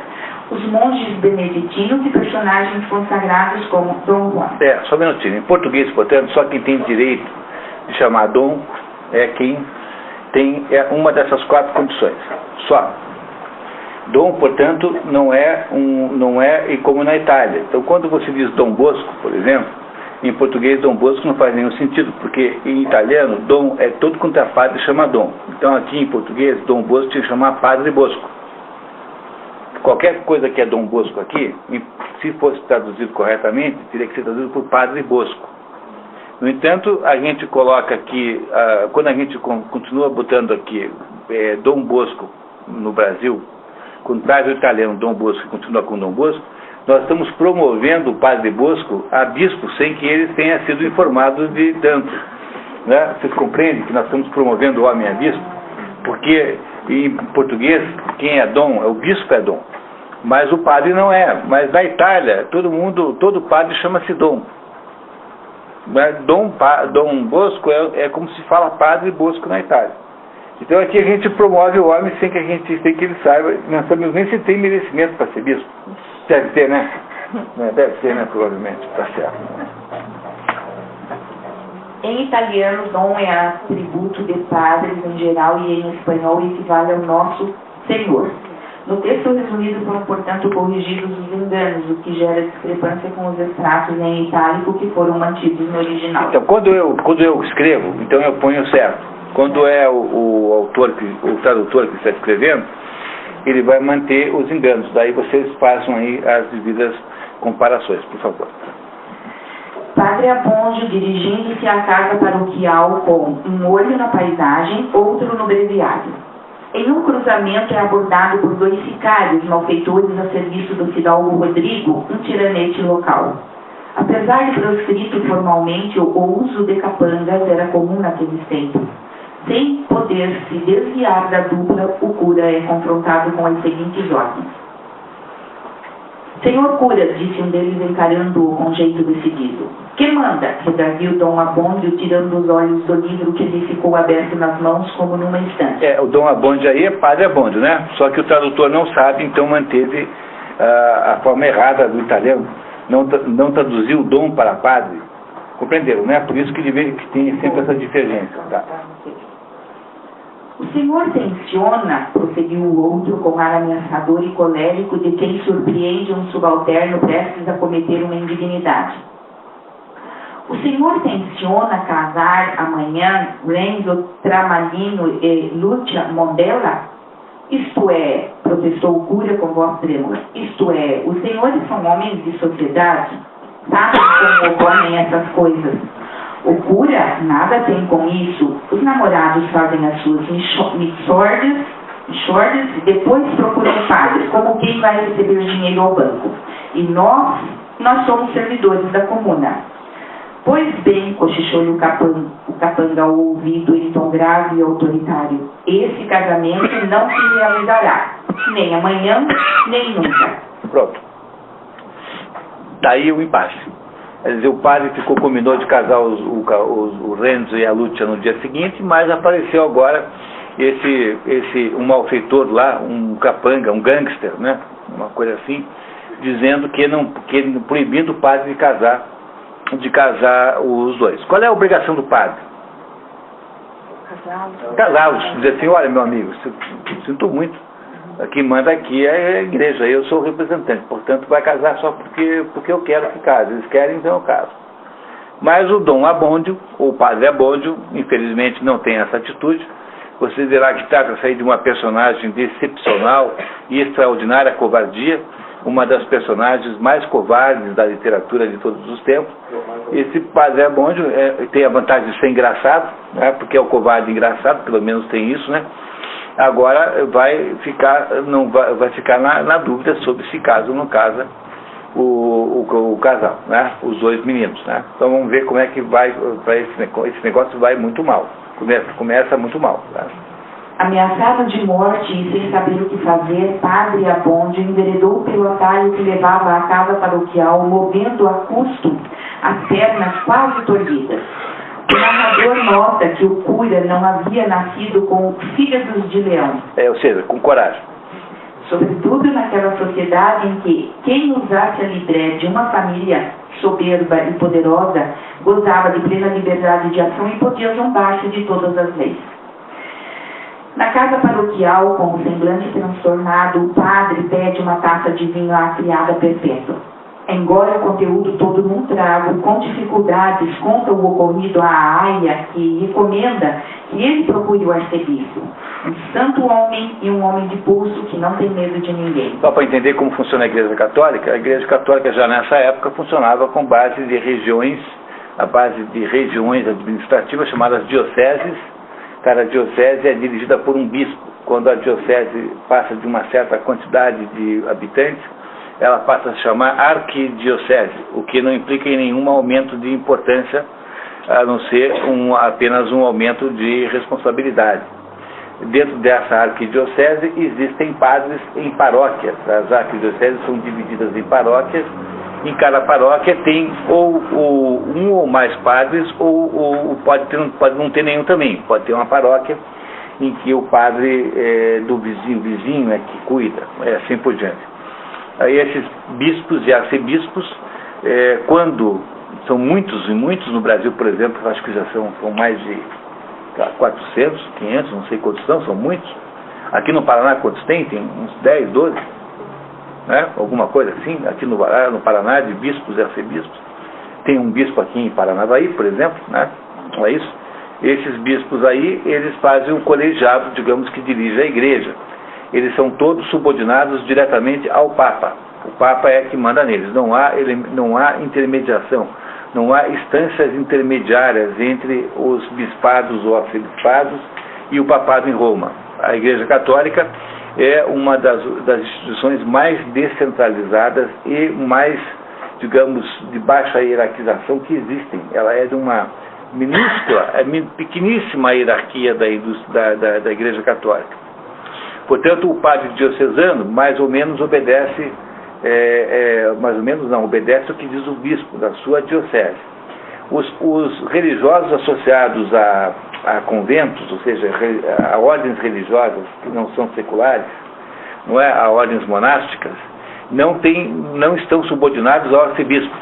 B: os monges beneditinos e personagens consagrados como Dom Juan.
A: Só um minutinho. Em português, portanto, só quem tem direito de chamar dom é quem tem uma dessas quatro condições. Só. Dom, portanto, não é e como na Itália. Então, quando você diz Dom Bosco, por exemplo, em português Dom Bosco não faz nenhum sentido, porque em italiano Dom é todo quanto é padre chama Dom. Então, aqui em português, Dom Bosco tinha que chamar Padre Bosco. Qualquer coisa que é Dom Bosco aqui, se fosse traduzido corretamente, teria que ser traduzido por Padre Bosco. No entanto, a gente coloca aqui, quando a gente continua botando aqui Dom Bosco no Brasil, quando traz o italiano Dom Bosco e continua com Dom Bosco, nós estamos promovendo o Padre Bosco a bispo sem que ele tenha sido informado de tanto. Né? Vocês compreendem que nós estamos promovendo o homem a bispo? Porque em português, quem é dom, o bispo é dom. Mas o padre não é. Mas na Itália, todo padre chama-se dom. Dom Bosco é como se fala Padre Bosco na Itália. Então aqui a gente promove o homem sem que ele saiba, não sabemos nem se tem merecimento para ser bispo. Deve ter, né? Deve ter, né? Provavelmente, está certo.
B: Em italiano, dom é atributo de padres em geral e em espanhol equivale ao nosso Senhor. No texto resumido foram, portanto, corrigidos os enganos, o que gera discrepância com os extratos em itálico que foram mantidos no original.
A: Então, quando eu escrevo, então eu ponho certo. Quando é o tradutor que está escrevendo, ele vai manter os enganos. Daí vocês façam aí as devidas comparações, por favor.
B: Padre Aponjo dirigindo-se à casa paroquial com um olho na paisagem, outro no breviário. Em um cruzamento é abordado por 2 sicários malfeitores a serviço do fidalgo Rodrigo, um tiranete local. Apesar de proscrito formalmente, o uso de capangas era comum naqueles tempos. Sem poder se desviar da dupla, o cura é confrontado com as seguintes ordens. Senhor cura, disse um deles encarando-o com jeito decidido. Que manda? Redarguiu Dom Abondio, tirando os olhos do livro que lhe ficou aberto nas mãos como numa instância.
A: O Dom Abondio aí é Padre Abondio, né? Só que o tradutor não sabe, então manteve a forma errada do italiano. Não traduziu Dom para Padre. Compreenderam, né? Por isso que tem sempre essa divergência. Tá?
B: O senhor tenciona, prosseguiu o outro com ar ameaçador e colérico de quem surpreende um subalterno prestes a cometer uma indignidade. O senhor tenciona casar amanhã Renzo Tramalino e Lúcia Mondella? Isto é, protestou o cura com voz trêmula, isto é, os senhores são homens de sociedade? Sabem como ocorrem essas coisas? O cura nada tem com isso. Os namorados fazem as suas mixórdias e depois procuram o padre, como quem vai receber dinheiro ao banco. E nós somos servidores da comuna. Pois bem, cochichou-lhe o capanga ao ouvido em tom grave e autoritário, esse casamento não se realizará, nem amanhã, nem nunca.
A: Pronto. Daí o impasse. Quer dizer, o padre combinou de casar o Renzo e a Lúcia no dia seguinte, mas apareceu agora um malfeitor lá, um capanga, um gangster, né? Uma coisa assim, dizendo que proibindo o padre de casar os dois. Qual é a obrigação do padre? Casá-los. Dizer assim, olha, meu amigo, sinto muito. Quem manda aqui é a igreja, eu sou o representante, portanto vai casar só porque eu quero que case. Eles querem, então eu caso. Mas o Dom Abondio, ou o Padre Abondio, infelizmente não tem essa atitude. Você verá que trata-se aí de uma personagem de excepcional e extraordinária covardia, uma das personagens mais covardes da literatura de todos os tempos. Esse Padre Abondio tem a vantagem de ser engraçado, né, porque é o covarde engraçado, pelo menos tem isso, né? Agora vai ficar na dúvida sobre se casa ou não casa o casal, né? Os dois meninos, né? Então vamos ver como é que vai esse negócio vai muito mal. Começa muito mal, tá?
B: Ameaçado de morte e sem saber o que fazer, Padre Abondio enveredou pelo atalho que levava à casa paroquial, movendo a custo as pernas quase torcidas. O narrador nota que o cura não havia nascido com fígados de leão.
A: Ou seja, com coragem.
B: Sobretudo naquela sociedade em que quem usasse a libré de uma família soberba e poderosa gozava de plena liberdade de ação e podia zombar-se de todas as leis. Na casa paroquial, com o semblante transtornado, o padre pede uma taça de vinho à criada perpétua. Engole o conteúdo todo num trago, com dificuldades, conta o ocorrido à aia, que recomenda que ele procure o arcebispo. Um santo homem e um homem de pulso que não tem medo de ninguém.
A: Só para entender como funciona a Igreja Católica já nessa época funcionava com base de regiões, a base de regiões administrativas chamadas dioceses. Cada diocese é dirigida por um bispo. Quando a diocese passa de uma certa quantidade de habitantes, ela passa a se chamar arquidiocese, o que não implica em nenhum aumento de importância, a não ser apenas um aumento de responsabilidade. Dentro dessa arquidiocese existem padres em paróquias. As arquidioceses são divididas em paróquias. Em cada paróquia tem um ou mais padres, ou pode não ter nenhum também. Pode ter uma paróquia em que o padre do vizinho é que cuida, assim por diante. Aí esses bispos e arcebispos, quando são muitos, e muitos no Brasil, por exemplo, acho que já são mais de 400, 500, não sei quantos são muitos. Aqui no Paraná, quantos tem? Tem uns 10, 12, né? Alguma coisa assim, aqui no Paraná, de bispos e arcebispos. Tem um bispo aqui em Paranavaí, por exemplo, né? Não é isso? Esses bispos aí, eles fazem um colegiado, digamos, que dirige a igreja. Eles são todos subordinados diretamente ao Papa. O Papa é que manda neles. Não há intermediação, não há instâncias intermediárias entre os bispados ou arcebispados e o papado em Roma. A Igreja Católica é uma das instituições mais descentralizadas e mais, digamos, de baixa hierarquização que existem. Ela é de uma minúscula, pequeníssima hierarquia da Igreja Católica. Portanto, o padre diocesano mais ou menos obedece, obedece o que diz o bispo da sua diocese. Os religiosos associados a conventos, ou seja, a ordens religiosas que não são seculares, não é, a ordens monásticas, não estão subordinados ao arcebispo.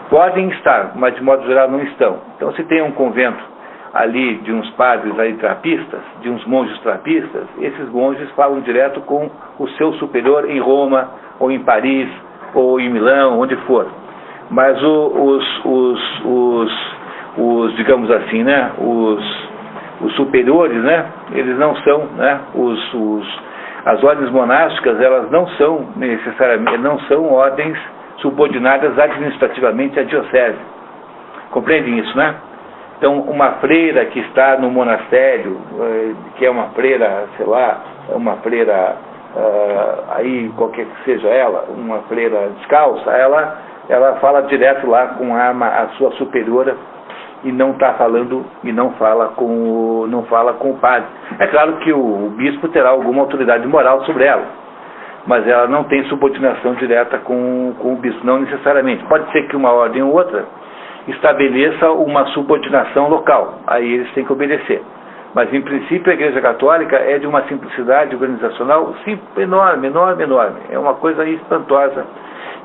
A: Podem estar, mas de modo geral não estão. Então, se tem um convento ali de uns padres aí trapistas, de uns monges trapistas, esses monges falam direto com o seu superior em Roma, ou em Paris, ou em Milão, onde for. Mas os digamos assim, né, os superiores, né, eles não são, né, as ordens monásticas, elas não são necessariamente, não são ordens subordinadas administrativamente à diocese. Compreendem isso, né? Então, uma freira que está no monastério, que é uma freira, sei lá, uma freira, aí qualquer que seja ela, uma freira descalça, ela fala direto lá com a sua superiora e não está falando, e não fala com o padre. É claro que o bispo terá alguma autoridade moral sobre ela, mas ela não tem subordinação direta com o bispo, não necessariamente. Pode ser que uma ordem ou outra estabeleça uma subordinação local, aí eles têm que obedecer. Mas, em princípio, a Igreja Católica é de uma simplicidade organizacional enorme, enorme, enorme. É uma coisa espantosa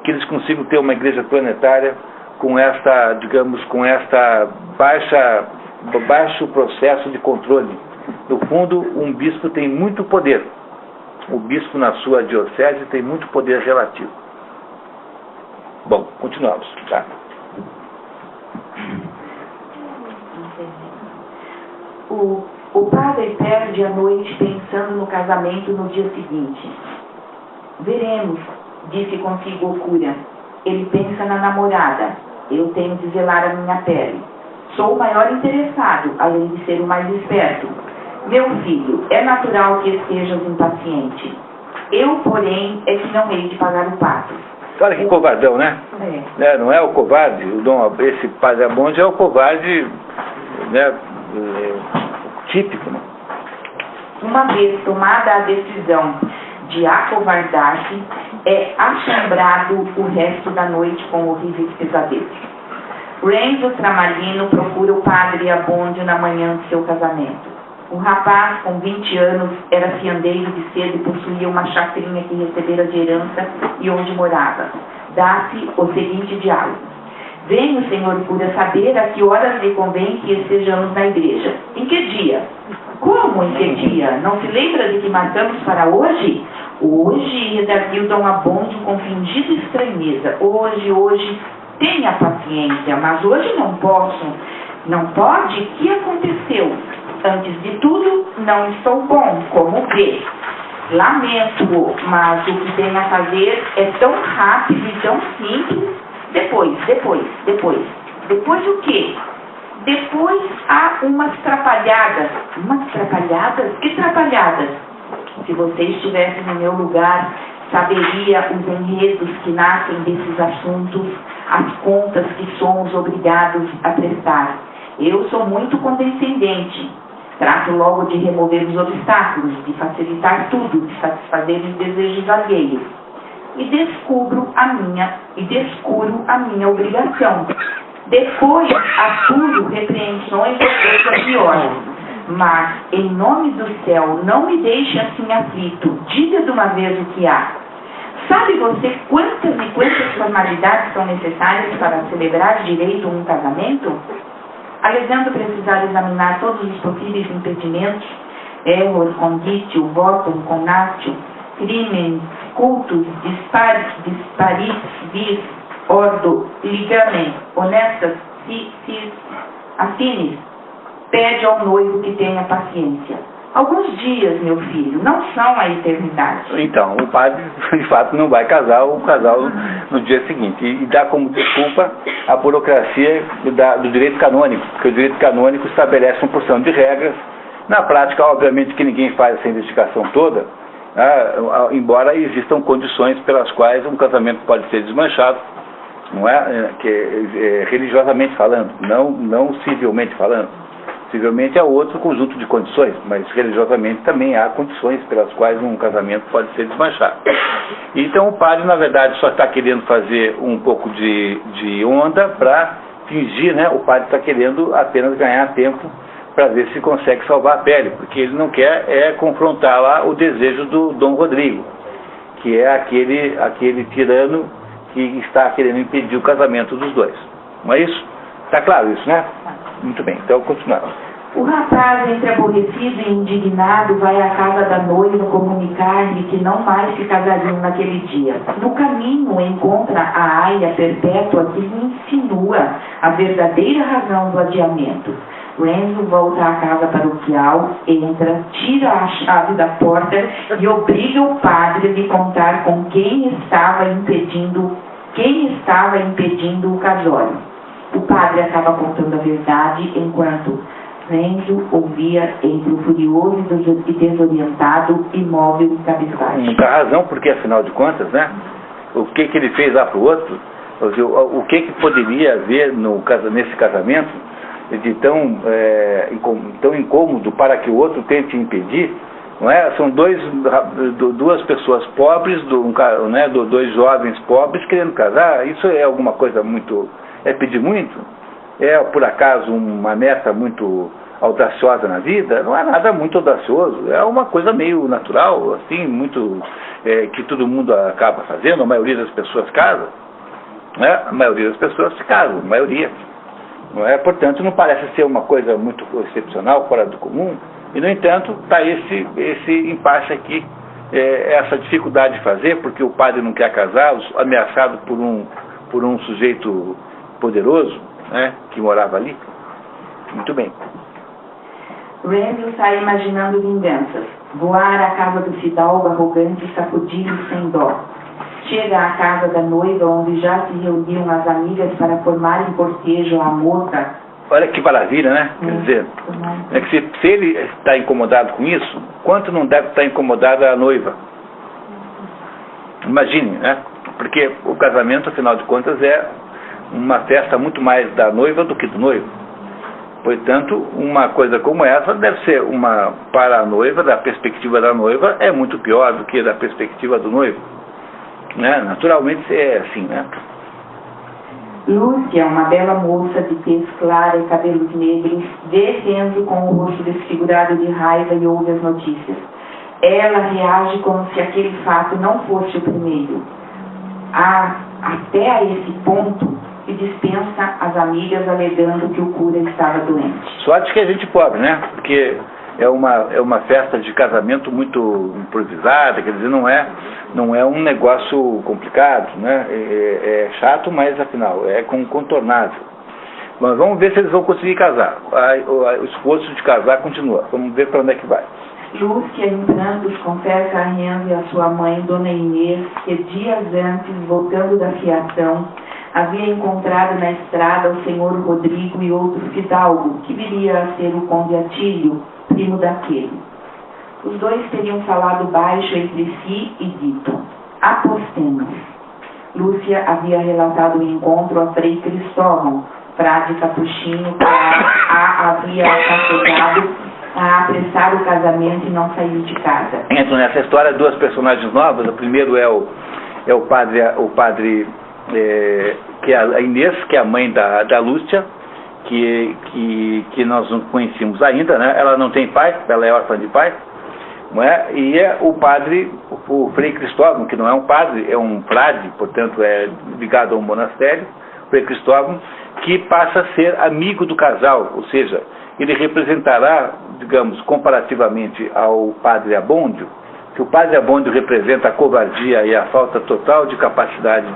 A: que eles consigam ter uma igreja planetária com esta, digamos, baixo processo de controle. No fundo, um bispo tem muito poder. O bispo, na sua diocese, tem muito poder relativo. Bom, continuamos, tá?
B: O padre perde a noite pensando no casamento no dia seguinte. Veremos, disse consigo o cura. Ele pensa na namorada. Eu tenho de zelar a minha pele. Sou o maior interessado, além de ser o mais esperto. Meu filho, é natural que estejas impaciente. Eu, porém, é que não hei de pagar o pato.
A: Olha que covardão, né? Não é o covarde, esse padre Amonde é o covarde, né, típico. Né?
B: Uma vez tomada a decisão de acovardar-se, é assombrado o resto da noite com horríveis pesadelos. Renzo Tramalino procura o padre Amonde na manhã de seu casamento. O rapaz, com 20 anos, era fiandeiro de cedo e possuía uma chacrinha que recebera de herança e onde morava. Dá-se o seguinte diálogo. Venho, senhor cura, saber a que horas lhe convém que estejamos na igreja. Em que dia? Como em que dia? Não se lembra de que marcamos para hoje? Hoje, redarguiu Dom Abbondio com fingida estranheza. Hoje, tenha paciência, mas hoje não posso. Não pode? O que aconteceu? Antes de tudo, não estou bom, como vê. Lamento, mas o que tem a fazer é tão rápido e tão simples. Depois o quê? Depois há umas trapalhadas. Umas trapalhadas? Que trapalhadas? Se você estivesse no meu lugar, saberia os enredos que nascem desses assuntos, as contas que somos obrigados a prestar. Eu sou muito condescendente. Trato logo de remover os obstáculos, de facilitar tudo, de satisfazer os desejos alheios. E descubro a minha obrigação. Depois apuro repreensões ou coisa pior. Mas, em nome do céu, não me deixe assim aflito. Diga de uma vez o que há. Sabe você quantas e quantas formalidades são necessárias para celebrar direito um casamento? Alegando precisar examinar todos os possíveis impedimentos, error conditio votum conatio, crimen cultus disparis vis ordo ligamen honestas sis affinis, pede ao noivo que tenha paciência. Alguns dias, meu filho, não são a eternidade.
A: Então, o padre, de fato, não vai casar o casal no dia seguinte. E dá como desculpa a burocracia do direito canônico, porque o direito canônico estabelece uma porção de regras. Na prática, obviamente, que ninguém faz essa investigação toda, embora existam condições pelas quais um casamento pode ser desmanchado, não é? Religiosamente falando, não civilmente falando. Civilmente é outro conjunto de condições, mas religiosamente também há condições pelas quais um casamento pode ser desmanchado. Então o padre, na verdade, só está querendo fazer um pouco de onda para fingir, né? O padre está querendo apenas ganhar tempo para ver se consegue salvar a pele, porque ele não quer confrontar lá o desejo do Dom Rodrigo, que é aquele tirano que está querendo impedir o casamento dos dois. Não é isso? Está claro isso, né? Muito bem, então continuamos.
B: O rapaz, entre aborrecido e indignado, vai à casa da noiva comunicar-lhe que não mais se casariam naquele dia. No caminho, encontra a aia perpétua que lhe insinua a verdadeira razão do adiamento. Renzo volta à casa paroquial, entra, tira a chave da porta e obriga o padre a lhe contar com quem estava impedindo o casório. O padre acaba contando a verdade, enquanto Renzo ouvia entre o furioso e desorientado, imóvel e cabisbaixo.
A: Muita razão, porque afinal de contas, né? O que ele fez lá para o outro, o que poderia haver nesse casamento de tão incômodo para que o outro tente impedir, não é? São duas pessoas pobres, dois jovens pobres querendo casar. Isso é alguma coisa muito... É pedir muito? É, por acaso, uma meta muito audaciosa na vida? Não é nada muito audacioso. É uma coisa meio natural, assim, muito... que todo mundo acaba fazendo. A maioria das pessoas casa. Né? A maioria das pessoas se casam, a maioria. Não é? Portanto, não parece ser uma coisa muito excepcional, fora do comum. E, no entanto, está esse impasse aqui, essa dificuldade de fazer, porque o padre não quer casar, ameaçado por um sujeito poderoso, né, que morava ali. Muito bem.
B: Renzo sai imaginando vinganças. Voar à casa do fidalgo arrogante e sacudir-lhe sem dó. Chega à casa da noiva, onde já se reuniam as amigas para formarem cortejo à moça.
A: Olha que maravilha, né? Quer dizer, se ele está incomodado com isso, quanto não deve estar incomodada a noiva? Imagine, né? Porque o casamento, afinal de contas, é uma festa muito mais da noiva do que do noivo. Portanto, uma coisa como essa deve ser para a noiva, da perspectiva da noiva, é muito pior do que da perspectiva do noivo. Né? Naturalmente é assim, né?
B: Lúcia, uma bela moça de tez clara e cabelos negros, vê Renzo com o rosto desfigurado de raiva e ouve as notícias. Ela reage como se aquele fato não fosse o primeiro. Até a esse ponto, se dispensa as amigas alegando que o cura estava doente.
A: Sorte que é gente pobre, né? Porque é uma festa de casamento muito improvisada, quer dizer, não é um negócio complicado, né? É chato, mas afinal é contornável. Mas vamos ver se eles vão conseguir casar. O esforço de casar continua. Vamos ver para onde é que vai.
B: Lúcia, em prantos, confessa a Renzo e a sua mãe, Dona Inês, que dias antes, voltando da fiação, havia encontrado na estrada o senhor Rodrigo e outro fidalgo, que viria a ser o conde Atílio, primo daquele. Os dois teriam falado baixo entre si e dito: apostemos. Lúcia havia relatado o encontro a Frei Cristóvão, frade capuchinho, que a havia aconselhado a apressar o casamento e não sair de casa.
A: Então, nessa história, duas personagens novas. O primeiro é o padre que é a Inês, que é a mãe da Lúcia, que nós não conhecemos ainda, né? Ela não tem pai, ela é órfã de pai, não é? E é o padre, o Frei Cristóvão, que não é um padre, é um frade, portanto é ligado a um monastério, Frei Cristóvão, que passa a ser amigo do casal, ou seja, ele representará, digamos, comparativamente ao padre Abôndio, que o padre Abôndio representa a covardia e a falta total de capacidade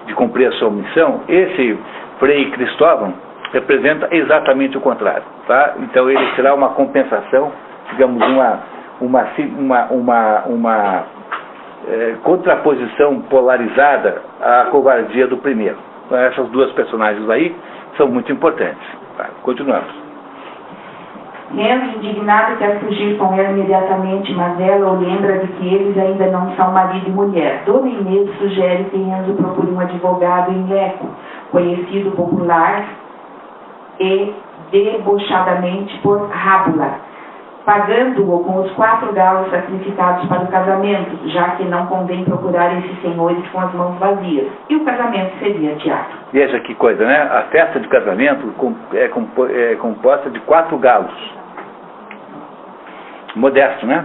A: de cumprir a sua missão, esse Frei Cristóvão representa exatamente o contrário, tá? Então ele será uma compensação, digamos, uma contraposição polarizada à covardia do primeiro. Então, essas duas personagens aí são muito importantes. Tá? Continuamos.
B: Renzo, indignado, quer fugir com ela imediatamente, mas ela o lembra de que eles ainda não são marido e mulher. Dona Inês sugere que Renzo procure um advogado em Leco, conhecido popular e debochadamente por Rábula, pagando-o com os 4 galos sacrificados para o casamento, já que não convém procurar esses senhores com as mãos vazias. E o casamento seria teatro.
A: Veja que coisa, né? A festa de casamento é composta de 4 galos. Modesto, né?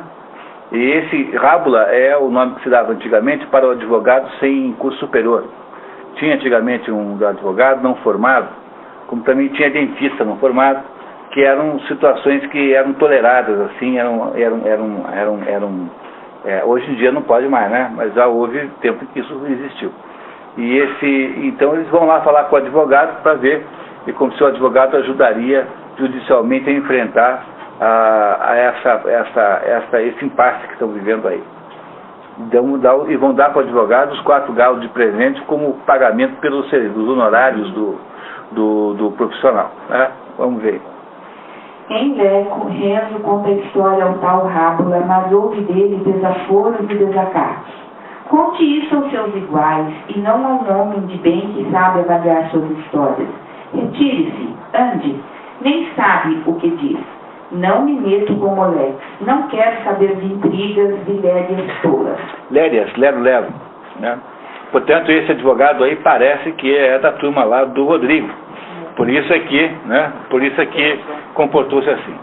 A: E esse Rábula é o nome que se dava antigamente para o advogado sem curso superior. Tinha antigamente um advogado não formado, como também tinha dentista não formado, que eram situações que eram toleradas, assim, hoje em dia não pode mais, né? Mas já houve tempo que isso existiu. Então eles vão lá falar com o advogado para ver e como se o advogado ajudaria judicialmente a enfrentar esse impasse que estão vivendo aí. E vão dar para o advogado os 4 galos de presente como pagamento pelos honorários do profissional, né? Vamos ver.
B: Em Leco, Renzo conta a história ao tal Rábula, mas ouve dele desaforos e desacatos. Conte isso aos seus iguais, e não a um homem de bem que sabe avaliar suas histórias. Retire-se, ande, nem sabe o que diz. Não me meto com moleques, não quero saber de intrigas e lérias tolas. Lérias, lero, né? Portanto, esse advogado aí parece que é da turma lá do Rodrigo. Por isso é que comportou-se assim.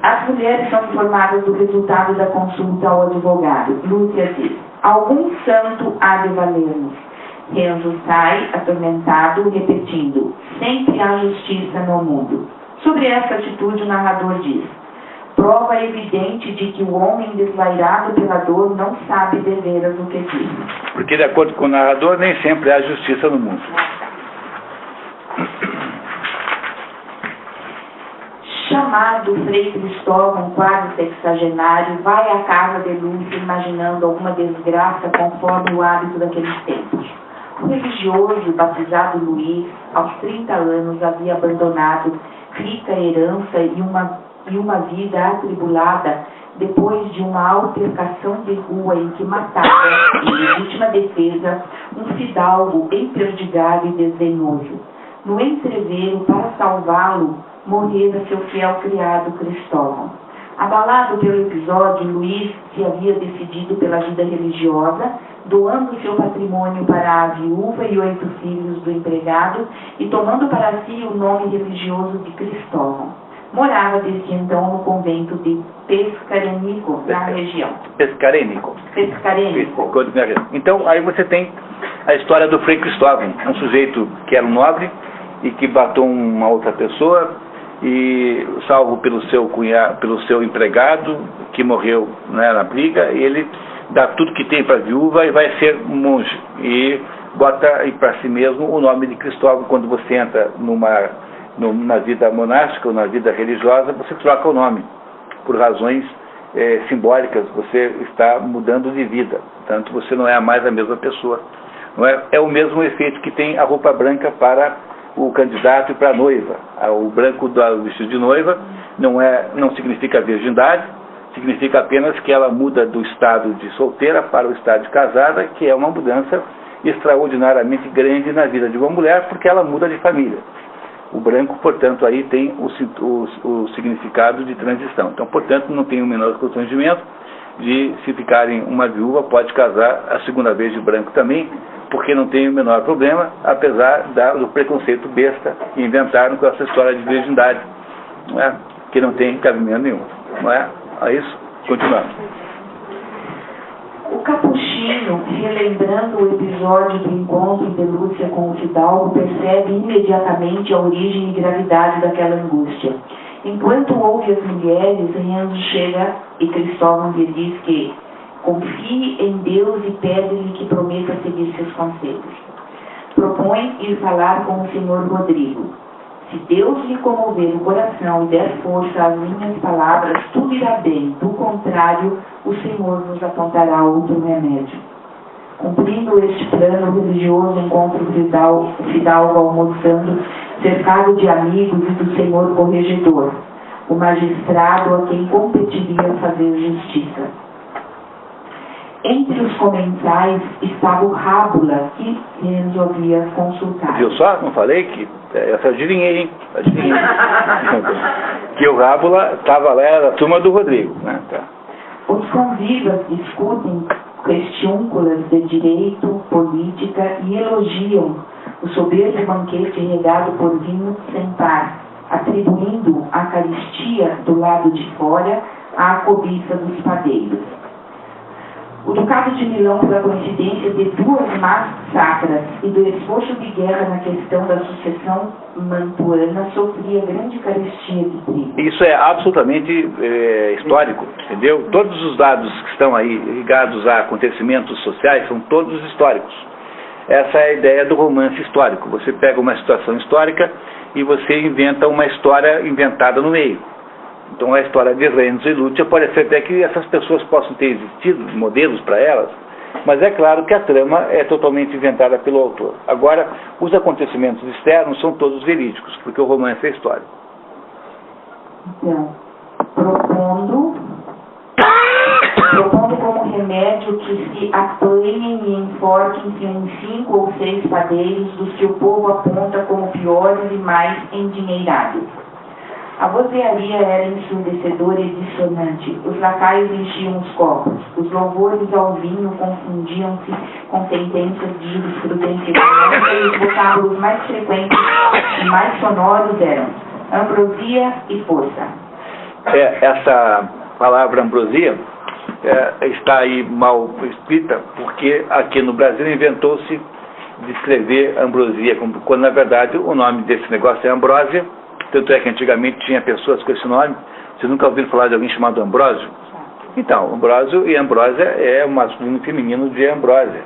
B: As mulheres são informadas do resultado da consulta ao advogado. Lúcia diz: algum santo há de valer-nos. Renzo sai, atormentado, repetindo: sempre há justiça no mundo. Sobre essa atitude, o narrador diz: prova evidente de que o homem desvairado pela dor não sabe deveras o que diz.
A: Porque, de acordo com o narrador, nem sempre há justiça no mundo.
B: Chamado Frei Cristóvão, quase sexagenário, vai à casa de Lúcia imaginando alguma desgraça conforme o hábito daqueles tempos. O religioso, batizado Luís, aos 30 anos, havia abandonado rica herança e uma vida atribulada depois de uma altercação de rua em que matava, em legítima defesa, um fidalgo emperdigado e desdenhoso. No entreveiro, para salvá-lo, morrera seu fiel criado Cristóvão. Abalado pelo episódio, Luís se havia decidido pela vida religiosa, doando seu patrimônio para a viúva e 8 filhos do empregado e tomando para si o nome religioso de Cristóvão. Morava desde então no convento de Pescarenico, na região.
A: Pescarenico. Então, aí você tem a história do Frei Cristóvão, um sujeito que era um nobre e que matou uma outra pessoa, e salvo pelo seu empregado, que morreu, né, na briga, e ele dá tudo que tem para a viúva e vai ser monge. E bota para si mesmo o nome de Cristóvão. Quando você entra na vida monástica ou na vida religiosa, você troca o nome. Por razões simbólicas, você está mudando de vida. Portanto, você não é mais a mesma pessoa. Não é? É o mesmo efeito que tem a roupa branca para o candidato e para a noiva. O branco do vestido de noiva não significa virgindade, significa apenas que ela muda do estado de solteira para o estado de casada, que é uma mudança extraordinariamente grande na vida de uma mulher, porque ela muda de família. O branco, portanto, aí tem o significado de transição. Então, portanto, não tem o menor constrangimento de, se ficarem uma viúva, pode casar a segunda vez de branco também, porque não tem o menor problema, apesar do preconceito besta que inventaram com essa história de virgindade, não é? Que não tem cabimento nenhum. Não é? É isso? Continuamos.
B: O capuchinho, relembrando o episódio do encontro de Lúcia com o fidalgo, percebe imediatamente a origem e gravidade daquela angústia. Enquanto ouve as mulheres, Renzo chega e Cristóvão lhe diz que confie em Deus e pede-lhe que prometa seguir seus conselhos. Propõe ir falar com o senhor Rodrigo. Se Deus lhe comover o coração e der força às minhas palavras, tudo irá bem. Do contrário, o Senhor nos apontará outro remédio. Cumprindo este plano, o religioso encontra o fidalgo almoçando, cercado de amigos e do senhor corregedor, o magistrado a quem competiria fazer justiça. Entre os comensais estava o Rábula, que Renzo havia consultado.
A: Viu só? Não falei que... Essa adivinhei, hein? Adivinhei. Que o Rábula estava lá, era a turma do Rodrigo, né? Tá.
B: Os convivas discutem questiúnculas de direito, política e elogiam o soberbo banquete regado por vinho sem par, atribuindo a caristia do lado de fora à cobiça dos padeiros. O Ducado de Milão, pela coincidência de duas massacres e do esforço de guerra na questão da sucessão mantuana, sofria grande carestia de trigo.
A: Isso é absolutamente histórico, entendeu? Todos os dados que estão aí ligados a acontecimentos sociais são todos históricos. Essa é a ideia do romance histórico. Você pega uma situação histórica e você inventa uma história inventada no meio. Então a história de Renzo e Lúcia pode ser até que essas pessoas possam ter existido, modelos para elas, mas é claro que a trama é totalmente inventada pelo autor. Agora, os acontecimentos externos são todos verídicos, porque o romance é histórico.
B: Então, propondo como remédio que se apanhem e enforquem-se uns 5 ou 6 padeiros dos que o povo aponta como piores e mais endinheirados. A vozearia era ensurdecedora e dissonante. Os lacaios enchiam os copos. Os louvores ao vinho confundiam-se com sentenças de jurisprudência e os vocábulos mais frequentes e mais sonoros eram ambrosia e força.
A: Essa palavra ambrosia está aí mal escrita, porque aqui no Brasil inventou-se de escrever ambrosia, quando na verdade o nome desse negócio é ambrósia. Tanto é que antigamente tinha pessoas com esse nome. Vocês nunca ouviram falar de alguém chamado Ambrósio? Então, Ambrósio e Ambrósia é o masculino e feminino de Ambrósia,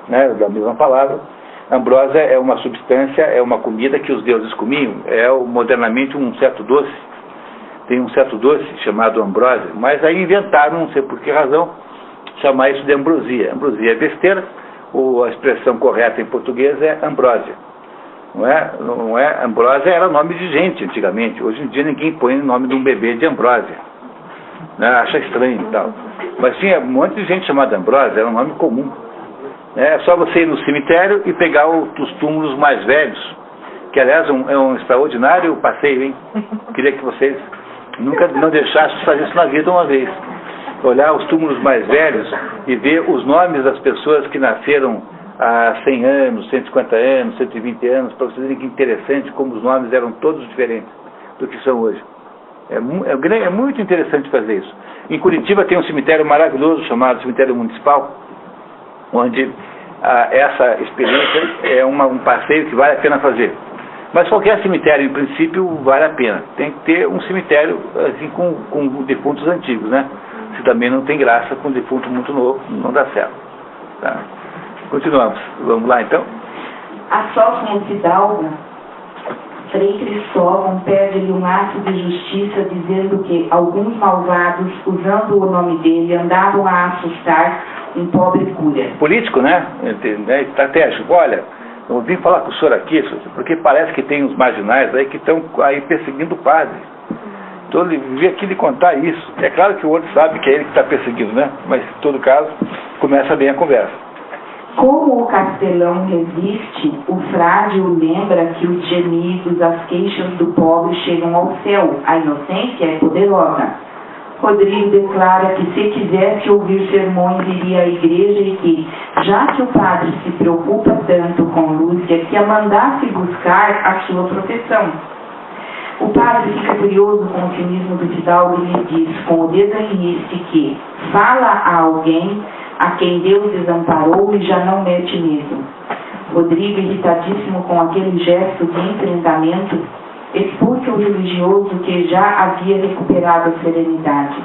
A: né? Da mesma palavra. Ambrósia é uma substância, é uma comida que os deuses comiam, modernamente um certo doce. Tem um certo doce chamado ambrósia, mas aí inventaram, não sei por que razão, chamar isso de ambrosia. Ambrosia é besteira, a expressão correta em português é ambrósia. Não é? Ambrósia era nome de gente antigamente. Hoje em dia ninguém põe o nome de um bebê de Ambrósia, né? Acha estranho e tal. Mas tinha um monte de gente chamada Ambrósia, era um nome comum. É só você ir no cemitério e pegar os túmulos mais velhos, que aliás é um extraordinário passeio, hein? Queria que vocês nunca não deixassem de fazer isso na vida uma vez. Olhar os túmulos mais velhos e ver os nomes das pessoas que nasceram há 100 anos, 150 anos, 120 anos, para vocês verem que interessante como os nomes eram todos diferentes do que são hoje. É muito interessante fazer isso. Em Curitiba tem um cemitério maravilhoso chamado Cemitério Municipal, onde essa experiência é um passeio que vale a pena fazer. Mas qualquer cemitério, em princípio, vale a pena. Tem que ter um cemitério assim, com defuntos antigos, né? Se também não tem graça com defunto muito novo, não dá certo. Tá? Continuamos. Vamos lá, então.
B: A sós com o fidalgo, Frei Cristóvão pede-lhe um ato de justiça dizendo que alguns malvados, usando o nome dele, andavam a assustar um pobre cura.
A: Político, né? Estratégico. Olha, eu vim falar com o senhor aqui, porque parece que tem uns marginais aí que estão aí perseguindo o padre. Então ele veio aqui lhe contar isso. É claro que o outro sabe que é ele que está perseguindo, né? Mas, em todo caso, começa bem a conversa.
B: Como o castelão resiste, o frágil lembra que os gemidos, as queixas do pobre chegam ao céu. A inocência é poderosa. Rodrigo declara que se quisesse ouvir sermões iria à igreja e que, já que o padre se preocupa tanto com Lúcia, que a mandasse buscar a sua profissão. O padre fica curioso com o cinismo do fidalgo e lhe diz, com o dedo em este, que fala a alguém a quem Deus desamparou e já não mete medo. Rodrigo, irritadíssimo com aquele gesto de enfrentamento, expulsa o religioso que já havia recuperado a serenidade.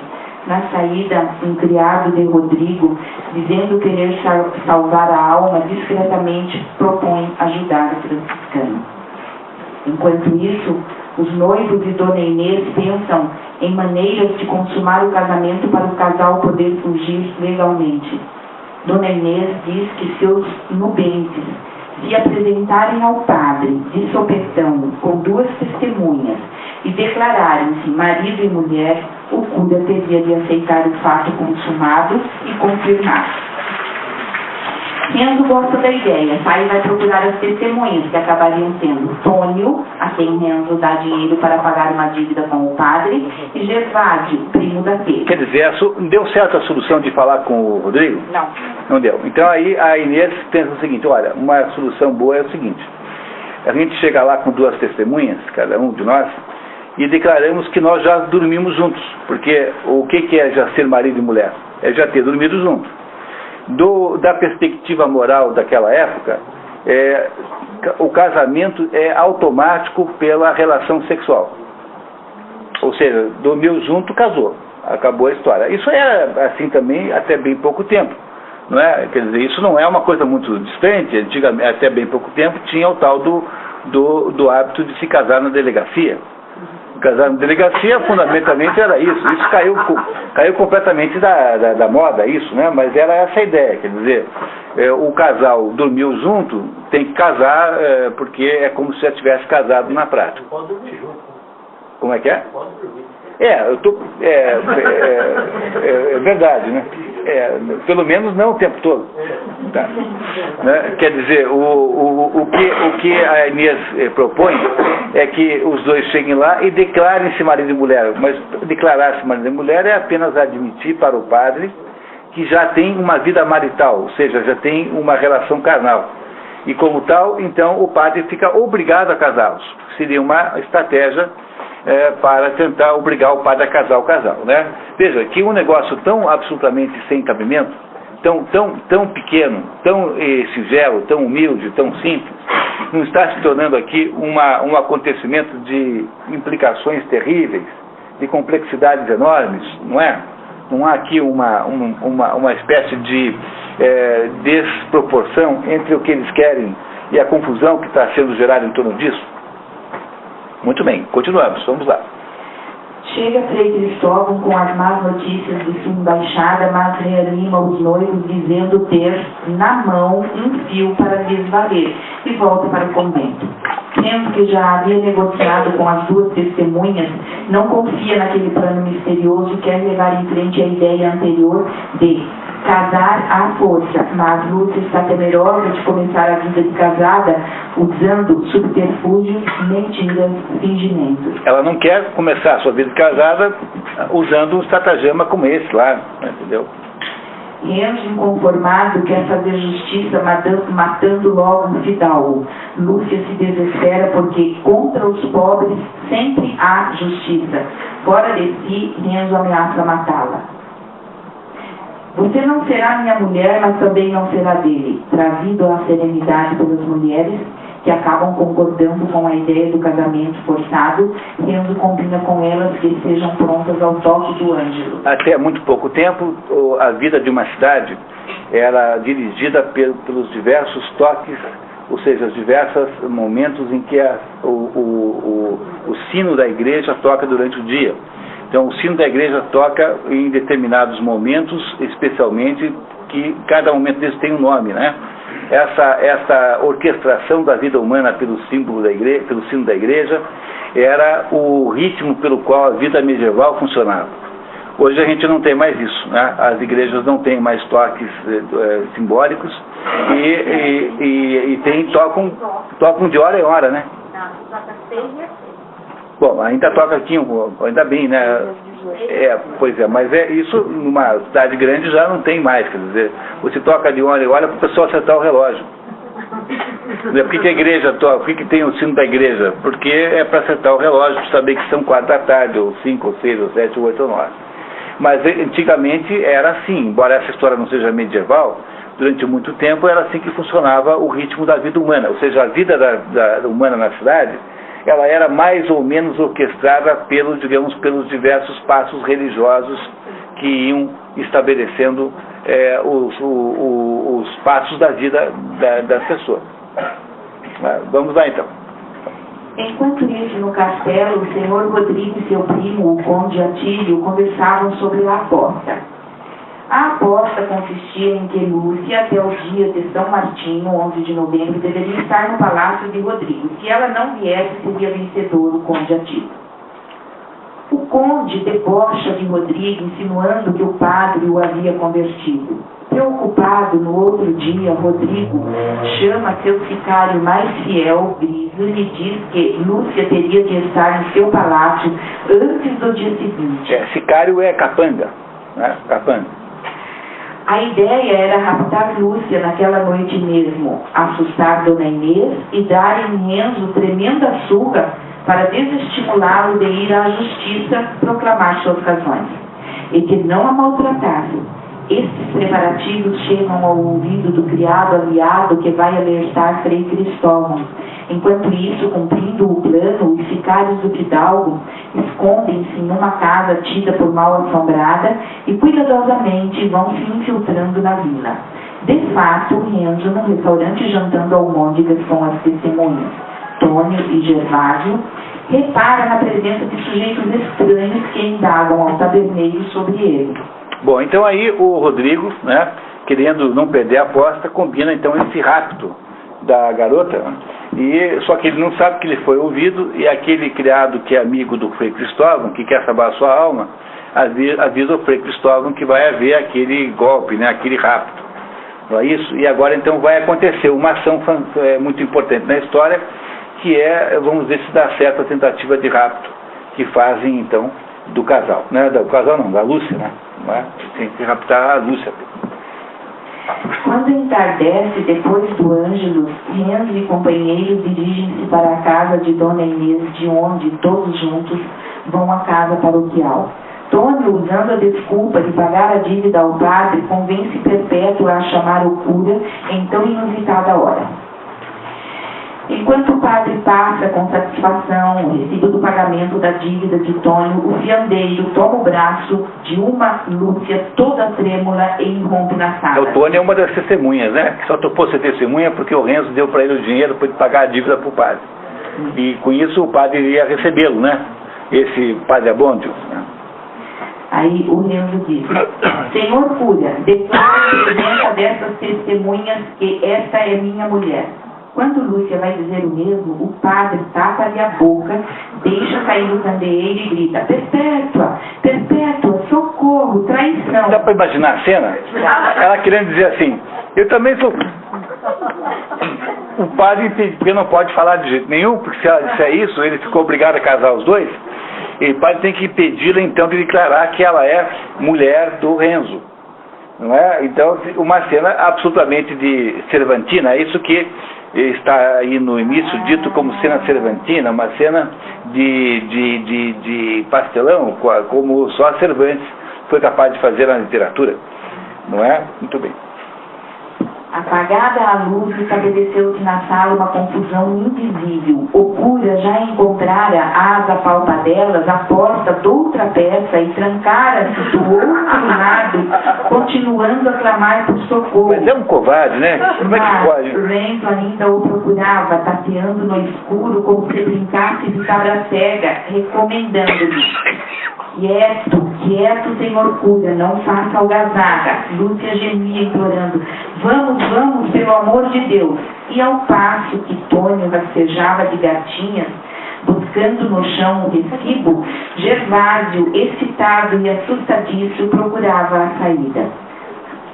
B: Na saída, um criado de Rodrigo, dizendo querer salvar a alma, discretamente propõe ajudar o franciscano. Enquanto isso, os noivos e Dona Inês pensam em maneiras de consumar o casamento para o casal poder fugir legalmente. Dona Inês diz que seus nubentes se apresentarem ao padre de sopetão com 2 testemunhas e declararem-se marido e mulher, o cura teria de aceitar o fato consumado e confirmar. Renzo gosta da ideia, sai e vai procurar as testemunhas, que acabariam sendo Tônio, a quem Renzo dá dinheiro para pagar uma dívida com o padre, e Gervásio, primo daquele.
A: Quer dizer, deu certo a solução de falar com o Rodrigo?
B: Não.
A: Não deu. Então aí a Inês pensa o seguinte, olha, uma solução boa é o seguinte, a gente chega lá com 2 testemunhas, cada um de nós, e declaramos que nós já dormimos juntos, porque o que é já ser marido e mulher? É já ter dormido juntos. Da perspectiva moral daquela época, o casamento é automático pela relação sexual. Ou seja, dormiu junto, casou. Acabou a história. Isso era assim também até bem pouco tempo. Não é? Quer dizer, isso não é uma coisa muito distante. Antigamente, até bem pouco tempo, tinha o tal do hábito de se casar na delegacia. Casar na delegacia, fundamentalmente, era isso. Isso caiu completamente da moda, isso, né? Mas era essa a ideia, quer dizer, o casal dormiu junto, tem que casar, porque é como se já tivesse casado na prática.
C: Pode dormir junto.
A: Como é que é?
C: Pode dormir.
A: É verdade, né? Pelo menos não o tempo todo. Tá. Né? Quer dizer, o que a Inês propõe é que os dois cheguem lá e declarem-se marido e mulher. Mas declarar-se marido e mulher é apenas admitir para o padre que já tem uma vida marital, ou seja, já tem uma relação carnal. E como tal, então, o padre fica obrigado a casá-los. Seria uma estratégia para tentar obrigar o padre a casar o casal, né? Veja, que um negócio tão absolutamente sem cabimento, tão pequeno, tão singelo, tão humilde, tão simples, não está se tornando aqui um acontecimento de implicações terríveis, de complexidades enormes, não é? Não há aqui uma espécie de desproporção entre o que eles querem e a confusão que está sendo gerada em torno disso? Muito bem, continuamos, vamos lá.
B: Chega Frei Cristóvão com as más notícias de sua embaixada, mas reanima os noivos dizendo ter na mão um fio para desvaler e volta para o convento. Renzo, que já havia negociado com as 2 testemunhas, não confia naquele plano misterioso e quer levar em frente a ideia anterior de casar à força, mas Lúcia está temerosa de começar a vida de casada usando subterfúgios, mentiras, fingimentos.
A: Ela não quer começar a sua vida de casada usando um estratagema como esse lá, entendeu?
B: Renzo, inconformado, quer fazer justiça matando logo um fidalgo. Lúcia se desespera porque contra os pobres sempre há justiça. Fora de si, Renzo ameaça matá-la. Você não será minha mulher, mas também não será dele. Trazido à serenidade pelas mulheres, que acabam concordando com a ideia do casamento forçado, Renzo combina com elas que estejam prontas ao toque do Ângelo.
A: Até muito pouco tempo, a vida de uma cidade era dirigida pelos diversos toques, ou seja, os diversos momentos em que o sino da igreja toca durante o dia. Então, o sino da igreja toca em determinados momentos, especialmente, que cada momento desse tem um nome, né? Essa orquestração da vida humana pelo símbolo da igreja, pelo sino da igreja, era o ritmo pelo qual a vida medieval funcionava. Hoje a gente não tem mais isso, né? As igrejas não têm mais toques simbólicos e tocam de hora em hora, né? Bom, ainda toca aqui, ainda bem, né? Pois é, mas isso numa cidade grande já não tem mais, quer dizer, você toca de hora em hora para o pessoal acertar o relógio. Por que a igreja toca? Por que tem o sino da igreja? Porque é para acertar o relógio, para saber que são 4 da tarde, ou 5, ou 6, ou 7, ou 8, ou 9. Mas antigamente era assim, embora essa história não seja medieval, durante muito tempo era assim que funcionava o ritmo da vida humana, ou seja, a vida humana na cidade ela era mais ou menos orquestrada pelos diversos passos religiosos que iam estabelecendo os passos da vida das pessoas. Vamos lá então.
B: Enquanto isso, no castelo, o senhor Rodrigo e seu primo, o conde Atílio, conversavam sobre a aposta. A aposta consistia em que Lúcia, até o dia de São Martinho, 11 de novembro, deveria estar no palácio de Rodrigo. Se ela não viesse, seria vencedor o conde Atílio. O conde debocha de Rodrigo, insinuando que o padre o havia convertido. Preocupado, no outro dia, Rodrigo chama seu sicário mais fiel, Griso, e lhe diz que Lúcia teria de estar no seu palácio antes do dia seguinte.
A: Sicário é capanga, né? Capanga.
B: A ideia era raptar Lúcia naquela noite mesmo, assustar Dona Inês e dar em Renzo tremenda surra para desestimulá-lo de ir à justiça proclamar suas razões, e que não a maltratasse. Estes preparativos chegam ao ouvido do criado aliado que vai alertar Frei Cristóvão. Enquanto isso, cumprindo o plano, os sicários do fidalgo escondem-se em uma casa tida por mal assombrada e cuidadosamente vão se infiltrando na vila. De fato, Renzo, num restaurante jantando almôndegas com as testemunhas, Tônio e Gervásio, repara na presença de sujeitos estranhos que indagam ao taberneiro sobre ele.
A: Bom, então aí o Rodrigo, né, querendo não perder a aposta, combina então esse rapto da garota, e só que ele não sabe que ele foi ouvido, e aquele criado que é amigo do Frei Cristóvão, que quer salvar a sua alma, avisa o Frei Cristóvão que vai haver aquele golpe, né, aquele rapto. Não é isso? E agora então vai acontecer uma ação muito importante na história, que é, vamos ver se dá certo a tentativa de rapto que fazem então do casal, né? Do casal não, da Lúcia, né? Não é? Tem que raptar a Lúcia.
B: Quando entardece, depois do Ângelus, Renzo e companheiros dirigem-se para a casa de Dona Inês, de onde, todos juntos, vão à casa paroquial. Tônio, usando a desculpa de pagar a dívida ao padre, convence Perpétua a chamar o cura em tão inusitada hora. Enquanto o padre passa com satisfação o recibo do pagamento da dívida de Tônio, o fiandeiro toma o braço de uma Lúcia toda trêmula e irrompe na sala.
A: O Tônio é uma das testemunhas, né? Que só topou ser testemunha porque o Renzo deu para ele o dinheiro para ele pagar a dívida para o padre. E com isso o padre iria recebê-lo, né? Esse padre Abôndio, né?
B: Aí o Renzo diz: Senhor cura, declaro em presença dessas testemunhas que esta é minha mulher. Quando Lúcia vai dizer o mesmo, o padre tapa-lhe a boca, deixa cair o candeeiro e grita: Perpétua, Perpétua, socorro, traição.
A: Dá para imaginar a cena? Ela querendo dizer assim: eu também sou... O padre, porque não pode falar de jeito nenhum, porque se ela disser isso, ele ficou obrigado a casar os dois, e o padre tem que impedi-la então de declarar que ela é mulher do Renzo. Não é? Então, uma cena absolutamente de cervantina, é isso que está aí no início dito como cena cervantina, uma cena de pastelão, como só Cervantes foi capaz de fazer na literatura. Não é? Muito bem.
B: Apagada a luz, estabeleceu-se na sala uma confusão invisível. O cura já encontrara às apalpadelas a porta de outra peça e trancara-se do outro lado, continuando a clamar por socorro.
A: Mas é um covarde, né? Como é que pode?
B: Renzo ainda o procurava, tateando no escuro como se brincasse de cabra cega, recomendando-lhe: Quieto, quieto, senhor cura, não faça algazarra. Lúcia gemia implorando: Vamos, pelo amor de Deus. E ao passo que Tônio rastejava de gatinhas, buscando no chão o recibo, Gervásio, excitado e assustadiço, procurava a saída.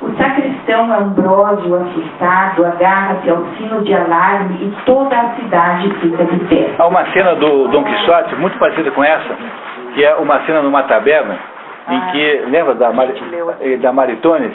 B: O sacristão Ambrósio, assustado, agarra-se ao sino de alarme e toda a cidade fica de pé.
A: Há uma cena do Dom Quixote muito parecida com essa, que é uma cena numa taberna, em que, lembra da Maritornes?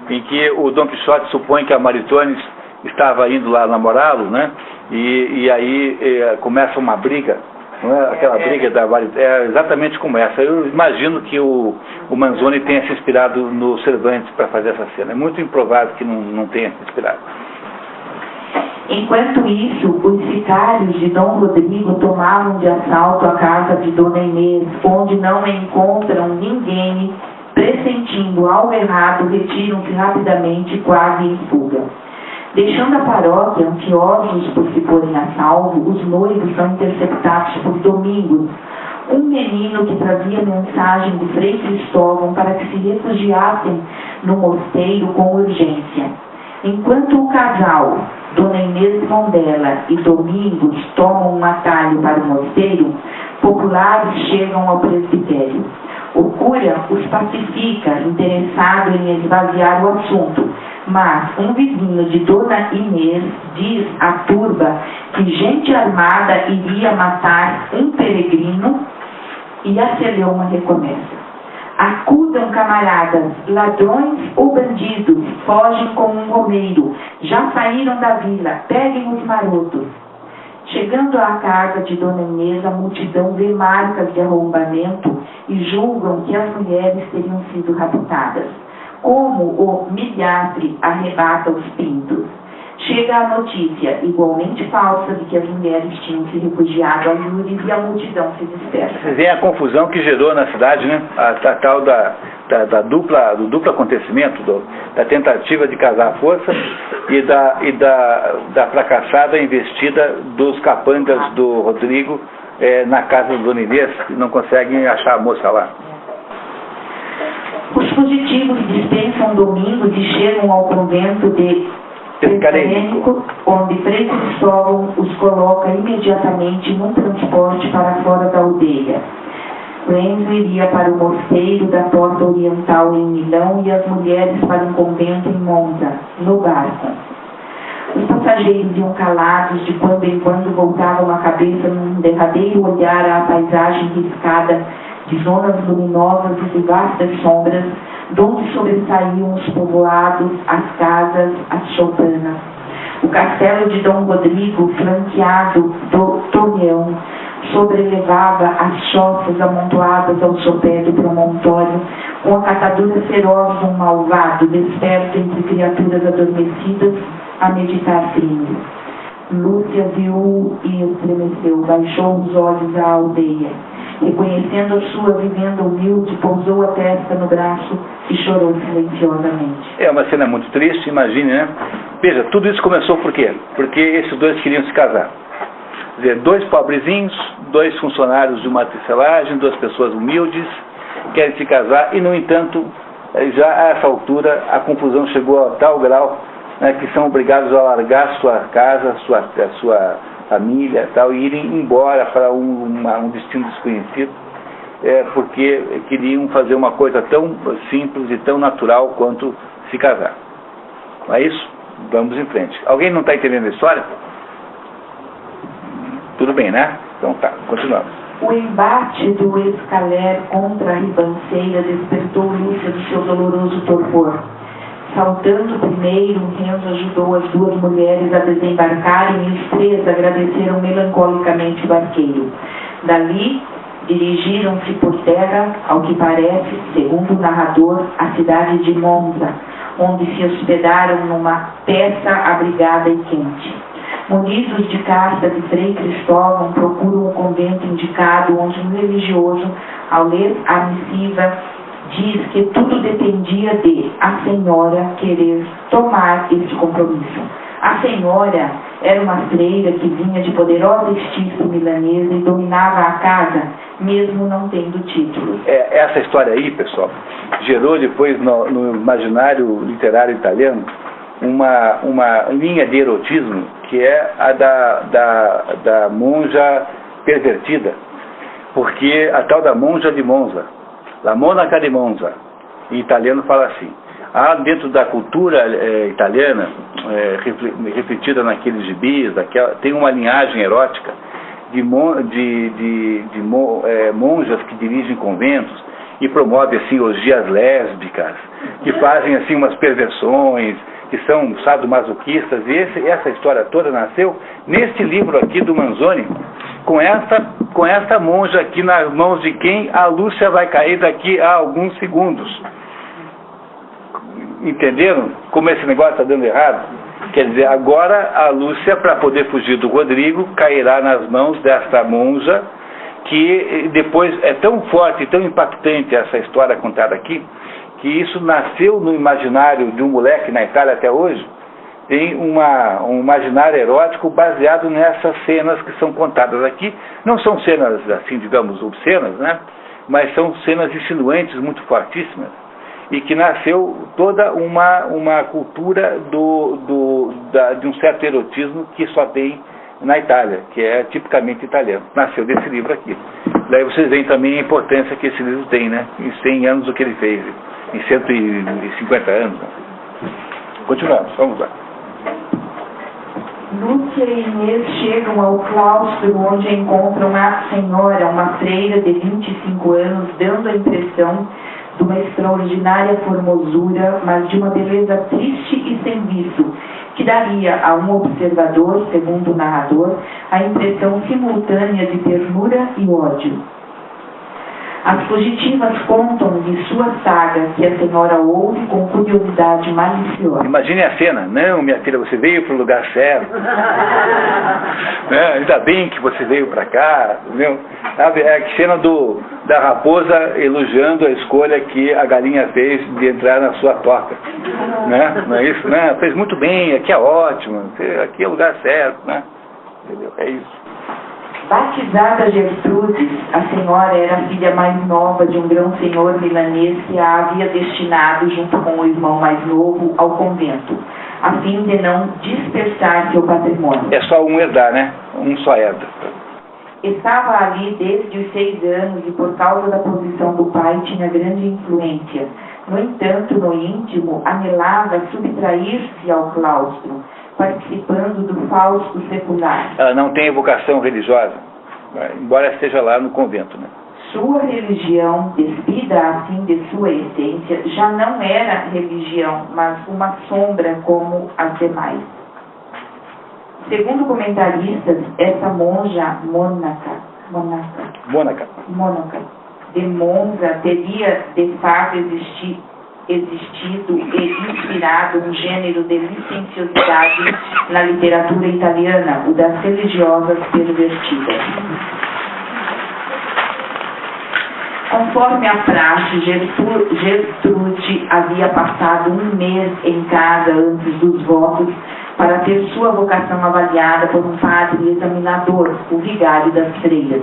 A: Em que o Dom Quixote supõe que a Maritornes estava indo lá namorá-lo, né? E aí começa uma briga, não é? Aquela briga da Maritornes, é exatamente como essa. Eu imagino que o Manzoni tenha se inspirado no Cervantes para fazer essa cena. É muito improvável que não tenha se inspirado.
B: Enquanto isso, os sicários de Dom Rodrigo tomavam de assalto a casa de Dona Inês, onde não encontram ninguém, pressentindo algo errado, retiram-se rapidamente, quase em fuga. Deixando a paróquia, ansiosos por se porem a salvo, os noivos são interceptados por Domingos, um menino que trazia mensagem de Frei Cristóvão para que se refugiassem no mosteiro com urgência. Enquanto o casal, Dona Inês Mondela e Domingos, tomam um atalho para o mosteiro, populares chegam ao presbitério. O cura os pacifica, interessado em esvaziar o assunto, mas um vizinho de Dona Inês diz à turba que gente armada iria matar um peregrino e a celeuma recomeça. Acudam, camaradas, ladrões ou bandidos, fogem como um romeiro, já saíram da vila, peguem os marotos. Chegando à casa de Dona Inês, a multidão vê marcas de arrombamento e julgam que as mulheres teriam sido raptadas. Como o milhastre arrebata os pintos. Chega a notícia, igualmente falsa, de que as mulheres tinham se refugiado a Lourdes e a multidão se dispersa.
A: Vocês veem a confusão que gerou na cidade, né? A tal do duplo acontecimento, da tentativa de casar à força e da fracassada investida dos capangas do Rodrigo na casa do Dona Inês, que não conseguem achar a moça lá.
B: Os fugitivos dispensam Domingos e chegam ao convento de Pescarênico, onde Frei Cristóvão os coloca imediatamente num transporte para fora da aldeia. Renzo iria para o mosteiro da Porta Oriental em Milão e as mulheres para um convento em Monza, no barco. Os passageiros iam calados, de quando em quando voltavam a cabeça num derradeiro olhar à paisagem riscada de zonas luminosas e de vastas sombras, de onde sobressaíam os povoados, as casas, as choupanas. O castelo de Dom Rodrigo, flanqueado do torreão, sobrelevava as choças amontoadas ao sopé do promontório, com a catadura feroz de um malvado, desperto entre criaturas adormecidas, a meditar crimes. Lúcia viu e estremeceu, baixou os olhos à aldeia. Reconhecendo a sua vivenda humilde, pousou a testa no braço e chorou silenciosamente.
A: É uma cena muito triste, imagine, né? Veja, tudo isso começou por quê? Porque esses dois queriam se casar. Quer dizer, dois pobrezinhos, dois funcionários de uma tecelagem, duas pessoas humildes, querem se casar e, no entanto, já a essa altura, a confusão chegou a tal grau, né, que são obrigados a largar sua casa, sua família tal, e irem embora para um destino desconhecido, porque queriam fazer uma coisa tão simples e tão natural quanto se casar. Não é isso? Vamos em frente. Alguém não está entendendo a história? Tudo bem, né? Então tá, continuamos.
B: O embate do Escaler contra a ribanceira despertou Lúcia do seu doloroso torpor. Saltando primeiro, Renzo ajudou as duas mulheres a desembarcarem e os três agradeceram melancolicamente o barqueiro. Dali, dirigiram-se por terra, ao que parece, segundo o narrador, a cidade de Monza, onde se hospedaram numa peça abrigada e quente. Munidos de carta de Frei Cristóvão, procuram o convento indicado, onde um religioso, ao ler a missiva, diz que tudo dependia de a senhora querer tomar este compromisso. A senhora era uma freira que vinha de poderosa estirpe milanesa e dominava a casa, mesmo não tendo títulos.
A: Essa história aí, pessoal, gerou depois no imaginário literário italiano uma linha de erotismo que é a da monja pervertida, porque a tal da monja de Monza, La Monaca di Monza, em italiano fala assim. Há dentro da cultura italiana, refletida naqueles gibis, tem uma linhagem erótica de monjas que dirigem conventos e promovem assim orgias lésbicas, que fazem assim umas perversões, que são sadomasoquistas, e essa história toda nasceu neste livro aqui do Manzoni, com esta monja aqui nas mãos de quem a Lúcia vai cair daqui a alguns segundos. Entenderam como esse negócio está dando errado? Quer dizer, agora a Lúcia, para poder fugir do Rodrigo, cairá nas mãos desta monja, que depois é tão forte e tão impactante essa história contada aqui, que isso nasceu no imaginário de um moleque na Itália até hoje. Tem um imaginário erótico baseado nessas cenas que são contadas aqui. Não são cenas, assim, digamos, obscenas, né? Mas são cenas insinuantes, muito fortíssimas, e que nasceu toda uma cultura de um certo erotismo que só tem na Itália, que é tipicamente italiano. Nasceu desse livro aqui. Daí vocês veem também a importância que esse livro tem, né? Em 100 anos o que ele fez, em 150 anos. Continuamos, vamos lá.
B: Lúcia e Inês chegam ao claustro, onde encontram a senhora, uma freira de 25 anos, dando a impressão de uma extraordinária formosura, mas de uma beleza triste e sem viço, que daria a um observador, segundo o narrador, a impressão simultânea de ternura e ódio. As fugitivas contam de sua saga, que a senhora ouve com curiosidade maliciosa.
A: Imagine a cena. Não, minha filha, você veio para o lugar certo. Ainda bem que você veio para cá. Entendeu? É a cena da raposa elogiando a escolha que a galinha fez de entrar na sua toca. Né? Não é isso? Né? Fez muito bem, aqui é ótimo, aqui é o lugar certo. Né? Entendeu? É isso.
B: Batizada Gertrudes, a senhora era a filha mais nova de um grão-senhor milanês que a havia destinado, junto com o irmão mais novo, ao convento, a fim de não dispersar seu patrimônio.
A: É só um herdar, né? Um só herda.
B: Estava ali desde os 6 anos e, por causa da posição do pai, tinha grande influência. No entanto, no íntimo, anelava subtrair-se ao claustro, participando do fausto secular.
A: Ela não tem vocação religiosa, embora esteja lá no convento, né?
B: Sua religião, despida assim de sua essência, já não era religião, mas uma sombra como as demais. Segundo comentaristas, essa monja mônaca de Monza teria de fato existido e inspirado um gênero de licenciosidade na literatura italiana, o das religiosas pervertidas. Conforme a praxe, Gertrude havia passado 1 mês em casa antes dos votos para ter sua vocação avaliada por um padre examinador, o vigário das freiras.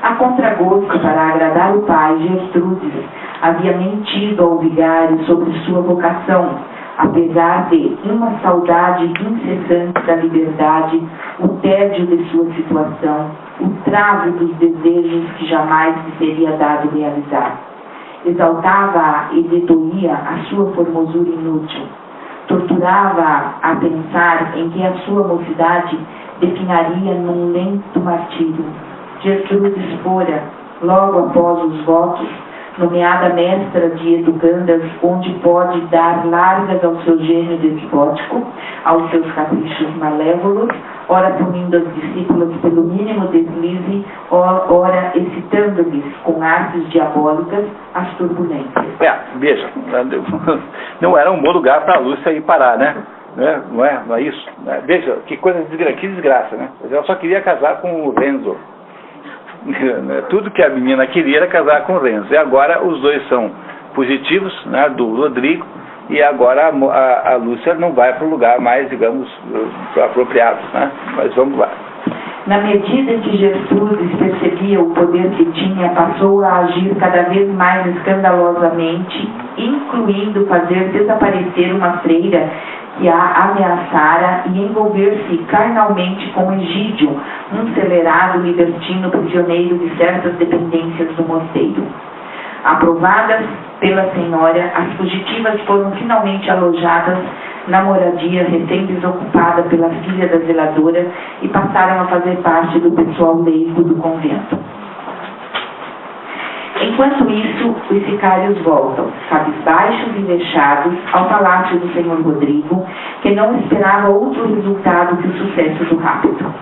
B: A contragosto, para agradar o pai, Gertrudes havia mentido ao vigário sobre sua vocação, apesar de uma saudade incessante da liberdade, o tédio de sua situação, o travo dos desejos que jamais lhe seria dado realizar. Exaltava-a e lhe doía a sua formosura inútil. Torturava-a a pensar em que a sua mocidade definaria num lento martírio. Gertrudes fora, logo após os votos, nomeada mestra de educandas, onde pode dar largas ao seu gênio despótico, aos seus caprichos malévolos, ora punindo as discípulas pelo mínimo deslize, ora excitando-lhes com artes diabólicas as turbulências.
A: Veja, não era um bom lugar para a Lúcia ir parar, né? Não é isso? Veja, que desgraça, né? Ela só queria casar com o Renzo. Tudo que a menina queria era casar com o Renzo. E agora os dois são fugitivos, né, do Rodrigo, e agora a Lúcia não vai para o lugar mais, digamos, apropriado, né? Mas vamos lá.
B: Na medida em que Gertrudes percebia o poder que tinha, passou a agir cada vez mais escandalosamente, incluindo fazer desaparecer uma freira que a ameaçara e envolver-se carnalmente com Egídio, um celerado libertino prisioneiro de certas dependências do mosteiro. Aprovadas pela senhora, as fugitivas foram finalmente alojadas na moradia recém-desocupada pela filha da zeladora e passaram a fazer parte do pessoal leigo do convento. Enquanto isso, os sicários voltam, cabisbaixos e vexados, ao palácio do senhor Rodrigo, que não esperava outro resultado que o sucesso do rapto.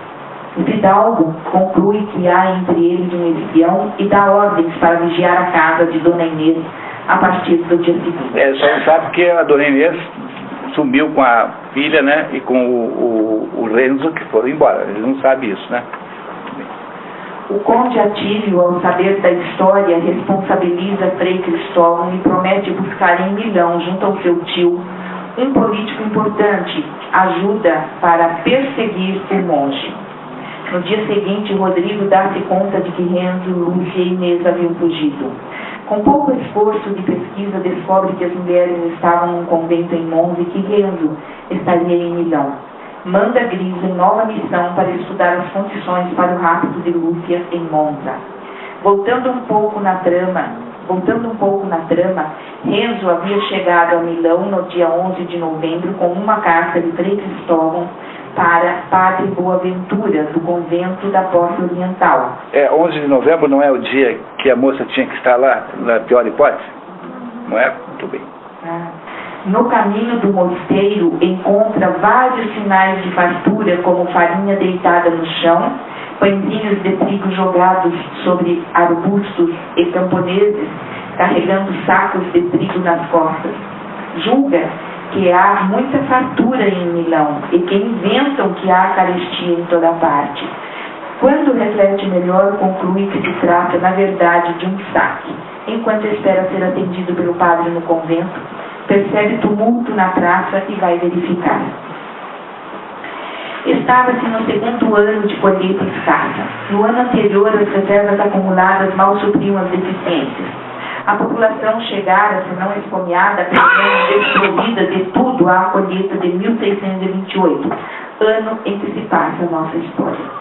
B: O fidalgo conclui que há entre eles um espião e dá ordens para vigiar a casa de Dona Inês a partir do dia seguinte.
A: Só não sabe porque a Dona Inês sumiu com a filha, né, e com o Renzo, que foram embora. Eles não sabem isso, né?
B: O conde Atílio, ao saber da história, responsabiliza Frei Cristóvão e promete buscar em Milão, junto ao seu tio, um político importante, ajuda para perseguir o monge. No dia seguinte, Rodrigo dá-se conta de que Renzo, Lúcia e Inês haviam fugido. Com pouco esforço de pesquisa, descobre que as mulheres estavam num convento em Monza e que Renzo estaria em Milão. Manda Grisa em nova missão para estudar as condições para o rapto de Lúcia em Monza. Voltando um pouco na trama, Renzo havia chegado a Milão no dia 11 de novembro com uma carta de Frei Cristóvão para Padre Boaventura, do convento da Porta Oriental.
A: 11 de novembro não é o dia que a moça tinha que estar lá, na pior hipótese? Não é? Muito bem.
B: No caminho do mosteiro, encontra vários sinais de fartura, como farinha deitada no chão, pãezinhos de trigo jogados sobre arbustos e camponeses, carregando sacos de trigo nas costas. Julga que há muita fartura em Milão e que inventam que há carestia em toda parte. Quando reflete melhor, conclui que se trata, na verdade, de um saque. Enquanto espera ser atendido pelo padre no convento, percebe tumulto na praça e vai verificar. Estava-se no segundo ano de colheita escassa. No ano anterior, as reservas acumuladas mal supriam as deficiências. A população chegara, se não esfomeada, pelo menos desprovida de tudo à colheita de 1628, ano em que se passa a nossa história.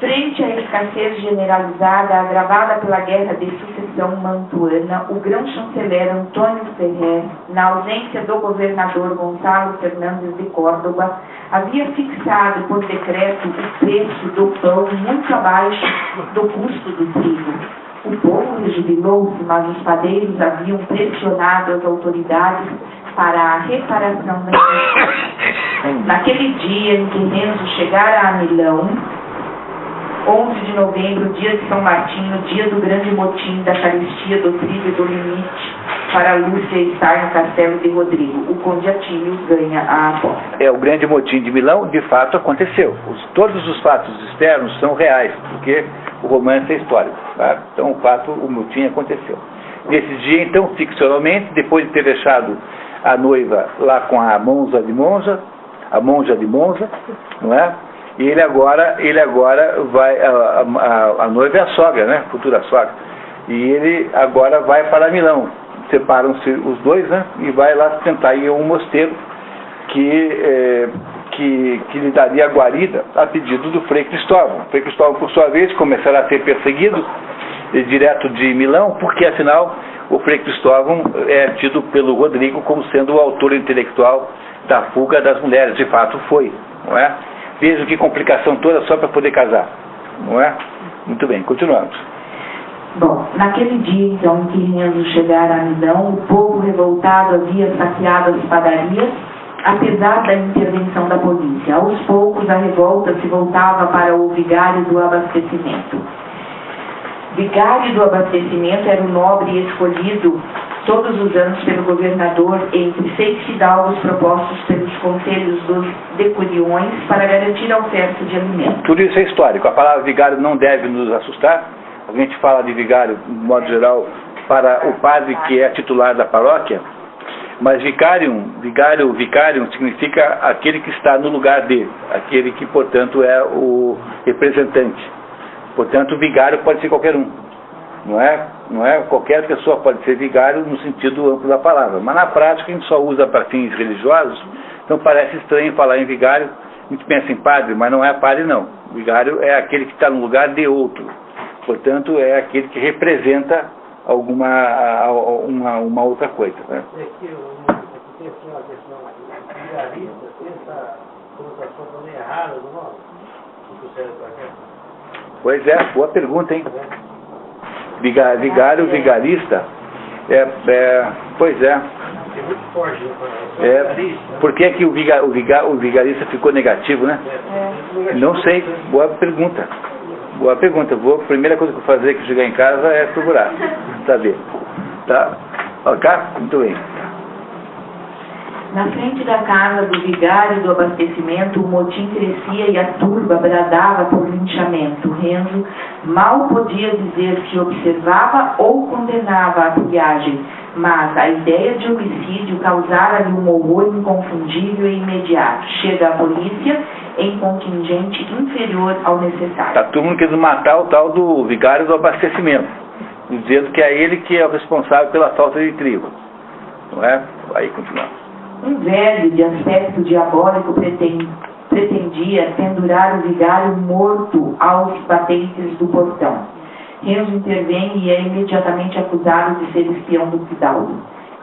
B: Frente à escassez generalizada agravada pela guerra de sucessão mantuana, o grão-chanceler Antônio Ferrer, na ausência do governador Gonçalo Fernandes de Córdoba, havia fixado por decreto o preço do pão muito abaixo do custo do trigo. O povo rejubilou-se, mas os padeiros haviam pressionado as autoridades para a reparação da inflação. Naquele dia em que Renzo chegara a Milão, 11 de novembro, dia de São Martinho, dia do grande motim da carestia do trigo e do limite, para Lúcia estar no castelo de Rodrigo. O conde Atílio ganha a aposta.
A: O grande motim de Milão, de fato, aconteceu. Todos os fatos externos são reais, porque o romance é histórico. Tá? Então, o motim aconteceu. Nesse dia, então, ficcionalmente, depois de ter deixado a noiva lá com a monja de Monza, não é? E ele agora vai, a noiva é a sogra, né? Futura sogra. E ele agora vai para Milão. Separam-se os dois, né? E vai lá tentar ir a um mosteiro que lhe daria guarida a pedido do Frei Cristóvão. O Frei Cristóvão, por sua vez, começará a ser perseguido direto de Milão, porque afinal o Frei Cristóvão é tido pelo Rodrigo como sendo o autor intelectual da fuga das mulheres. De fato foi, não é? Veja que complicação toda só para poder casar, não é? Muito bem, continuamos.
B: Bom, naquele dia, então, em que Renzo chegara a Milão, o povo revoltado havia saqueado as padarias, apesar da intervenção da polícia. Aos poucos, a revolta se voltava para o vigário do abastecimento. Vigário do abastecimento era o nobre escolhido todos os anos pelo governador entre 6 fidalgos propostos pelos conselhos dos decuriões para garantir a oferta de alimentos.
A: Tudo isso é histórico. A palavra vigário não deve nos assustar. A gente fala de vigário, de modo geral, para o padre que é titular da paróquia, mas vicarium significa aquele que está no lugar dele, aquele que, portanto, é o representante. Portanto, o vigário pode ser qualquer um. Não é qualquer pessoa pode ser vigário no sentido amplo da palavra, mas na prática a gente só usa para fins religiosos, então parece estranho falar em vigário. A gente pensa em padre, mas não é padre não. O vigário é aquele que está no lugar de outro, portanto é aquele que representa uma outra coisa, né?
C: Tem uma questão vigarista, tem essa conotação também errada do nome?
A: Pois é, boa pergunta, hein? Vigário, vigarista, pois é.
C: É muito forte,
A: por que que o vigarista ficou negativo, né? Não sei, boa pergunta. A primeira coisa que eu vou fazer que chegar em casa é procurar, saber. Tá? Ok? Muito bem.
B: Na frente da casa do vigário do abastecimento, o motim crescia e a turba bradava por linchamento. Renzo mal podia dizer se observava ou condenava a pilhagem, mas a ideia de homicídio causara-lhe um horror inconfundível e imediato. Chega a polícia em contingente inferior ao necessário.
A: A turma quis matar o tal do vigário do abastecimento, dizendo que é ele que é o responsável pela falta de trigo. Não é? Aí continuamos.
B: Um velho de aspecto diabólico pretendia pendurar o vigário morto aos batentes do portão. Renzo intervém e é imediatamente acusado de ser espião do fidalgo.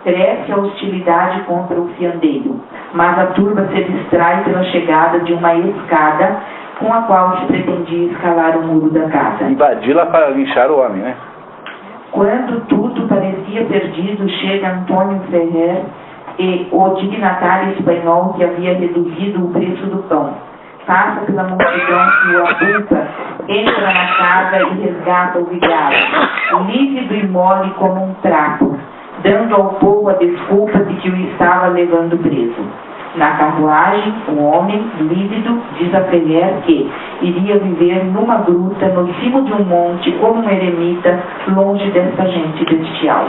B: Cresce a hostilidade contra o fiandeiro, mas a turba se distrai pela chegada de uma escada com a qual se pretendia escalar o muro da casa.
A: Invadi-la para linchar o homem, né?
B: Quando tudo parecia perdido, chega Antônio Ferrer e o dignatário espanhol que havia reduzido o preço do pão. Passa pela multidão que o abulta, entra na casa e resgata o vigário, lívido e mole como um trapo, dando ao povo a desculpa de que o estava levando preso. Na carruagem, um homem, lívido, diz a Ferrer que iria viver numa gruta no cimo de um monte como um eremita, longe desta gente bestial.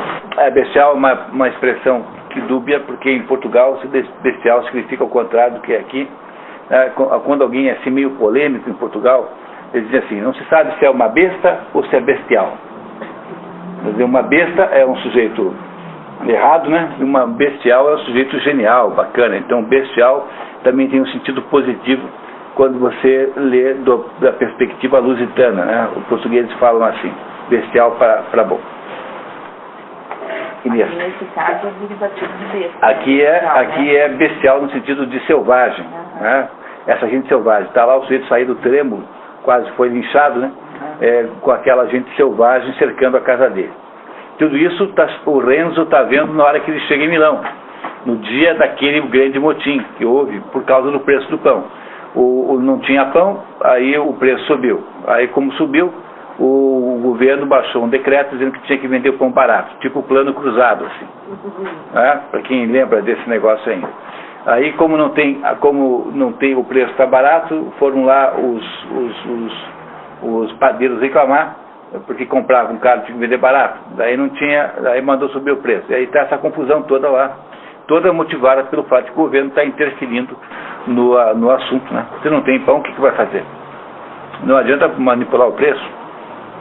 A: Bestial é uma expressão que dúbia, porque em Portugal bestial significa o contrário do que é aqui. Quando alguém é assim meio polêmico em Portugal, eles dizem assim, não se sabe se é uma besta ou se é bestial. Quer dizer, uma besta é um sujeito errado, né? E uma bestial é um sujeito genial, bacana. Então bestial também tem um sentido positivo quando você lê da perspectiva lusitana, né? Os portugueses falam assim, bestial para bom.
B: Nesse caso, é derivativo de besta.
A: Aqui é bestial no sentido de selvagem, né? Essa gente selvagem. Está lá o sujeito sair do trêmulo, quase foi linchado, né? Com aquela gente selvagem cercando a casa dele. Tudo isso o Renzo está vendo na hora que ele chega em Milão, no dia daquele grande motim que houve por causa do preço do pão. Não tinha pão, aí o preço subiu. Aí como subiu, o governo baixou um decreto dizendo que tinha que vender o pão barato, tipo o plano cruzado, assim. Para quem lembra desse negócio ainda. Aí como não tem o preço está barato, foram lá os padeiros reclamar, porque compravam caro, tinha que vender barato. Daí não tinha, daí mandou subir o preço. E aí está essa confusão toda lá, toda motivada pelo fato de que o governo está interferindo no assunto, né? Se não tem pão, o que vai fazer? Não adianta manipular o preço,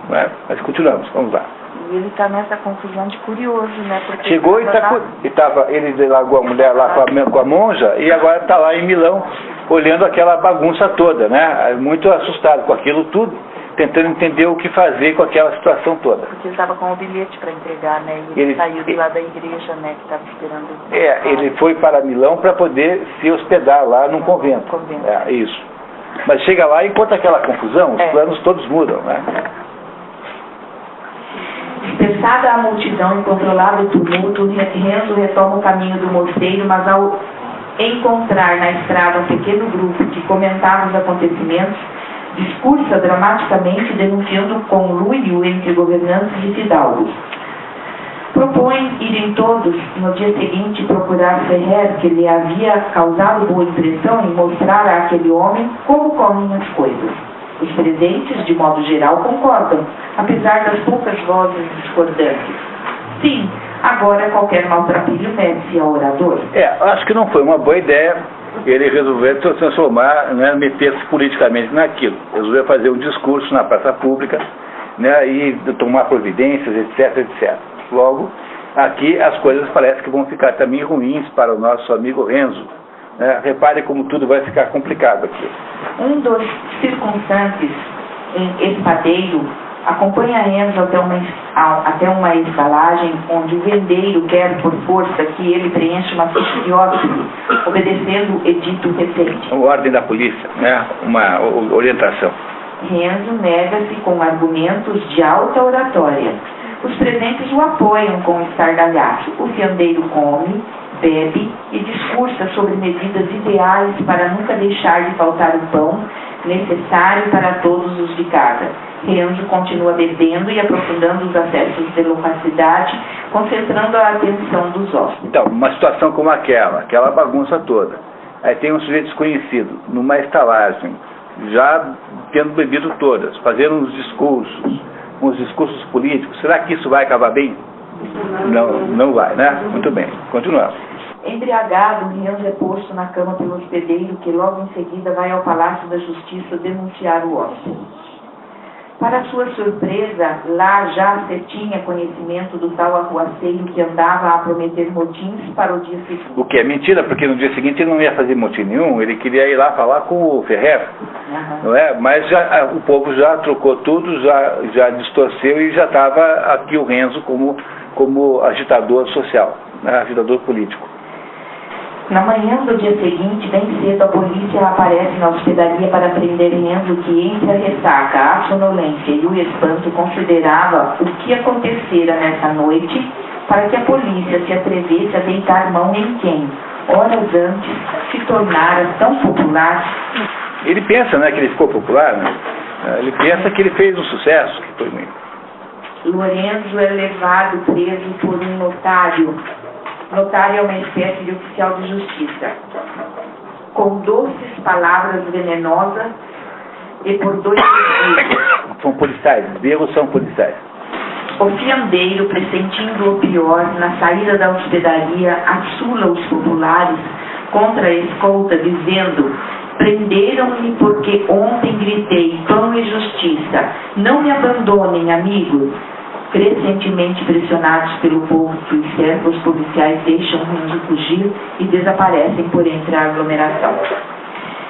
A: não é? Mas continuamos, vamos lá.
B: E ele está nessa confusão de curioso, né? Porque
A: chegou ele largou a mulher lá com a monja e agora está lá em Milão olhando aquela bagunça toda, né? Muito assustado com aquilo tudo, tentando entender o que fazer com aquela situação toda.
B: Porque ele estava com o bilhete para entregar, né? E ele saiu de lá da igreja, né? Que estava esperando.
A: Ele foi para Milão para poder se hospedar lá num convento. Isso. Mas chega lá e encontra aquela confusão, os planos todos mudam, né?
B: Dispersada a multidão e controlado o tumulto, Renzo retoma o caminho do mosteiro, mas ao encontrar na estrada um pequeno grupo que comentava os acontecimentos, discursa dramaticamente denunciando o conluio entre governantes e fidalgos. Propõe irem todos, no dia seguinte, procurar Ferrer, que lhe havia causado boa impressão, e mostrar àquele homem como correm as coisas. Os presentes, de modo geral, concordam, apesar das poucas vozes discordantes. Sim, agora qualquer maltrapilho merece ao orador.
A: Acho que não foi uma boa ideia ele resolver se transformar, né, meter-se politicamente naquilo. Resolveu fazer um discurso na praça pública, né, e tomar providências, etc, etc. Logo, aqui as coisas parecem que vão ficar também ruins para o nosso amigo Renzo. Repare como tudo vai ficar complicado aqui.
B: Um dos circunstantes, um espadeiro, acompanha Renzo até uma estalagem onde o vendeiro quer por força que ele preencha uma ficha de hóspede, obedecendo o edito recente.
A: Uma ordem da polícia, né? Uma orientação.
B: Renzo nega-se com argumentos de alta oratória. Os presentes o apoiam com estardalhaço. O fiandeiro come, bebe e discursa sobre medidas ideais para nunca deixar de faltar o pão, necessário para todos os de casa. Renzo continua bebendo e aprofundando os acessos de loquacidade, concentrando a atenção dos hóspedes.
A: Então, uma situação como aquela bagunça toda. Aí tem um sujeito desconhecido, numa estalagem, já tendo bebido todas, fazendo uns discursos políticos. Será que isso vai acabar bem? Não vai, né? Muito bem, continuamos.
B: Embriagado, Renzo é posto na cama pelo hospedeiro, que logo em seguida vai ao Palácio da Justiça denunciar o hóspede. Para sua surpresa, lá já se tinha conhecimento do tal arruaceiro que andava a prometer motins para o dia seguinte.
A: O que é mentira, porque no dia seguinte ele não ia fazer motim nenhum, ele queria ir lá falar com o Ferrer, não é? Mas o povo já trocou tudo, já distorceu e já estava aqui o Renzo como agitador social, né? Agitador político.
B: Na manhã do dia seguinte, bem cedo, a polícia aparece na hospedaria para prender Renzo, que entre a ressaca, a sonolência e o espanto considerava o que acontecera nessa noite para que a polícia se atrevesse a deitar mão em quem, horas antes, se tornara tão popular.
A: Ele pensa, né, que ele ficou popular, né? Ele pensa que ele fez um sucesso, que foi muito.
B: Lorenzo é levado preso por um notário. Notário é uma espécie de oficial de justiça, com doces palavras venenosas e por 2 dias.
A: São policiais, erros são policiais.
B: O fiandeiro, pressentindo o pior, na saída da hospedaria, assula os populares contra a escolta, dizendo: prenderam-me porque ontem gritei pão e justiça, não me abandonem, amigos. Crescentemente pressionados pelo povo que os cerca, os policiais deixam Renzo fugir e desaparecem por entre a aglomeração.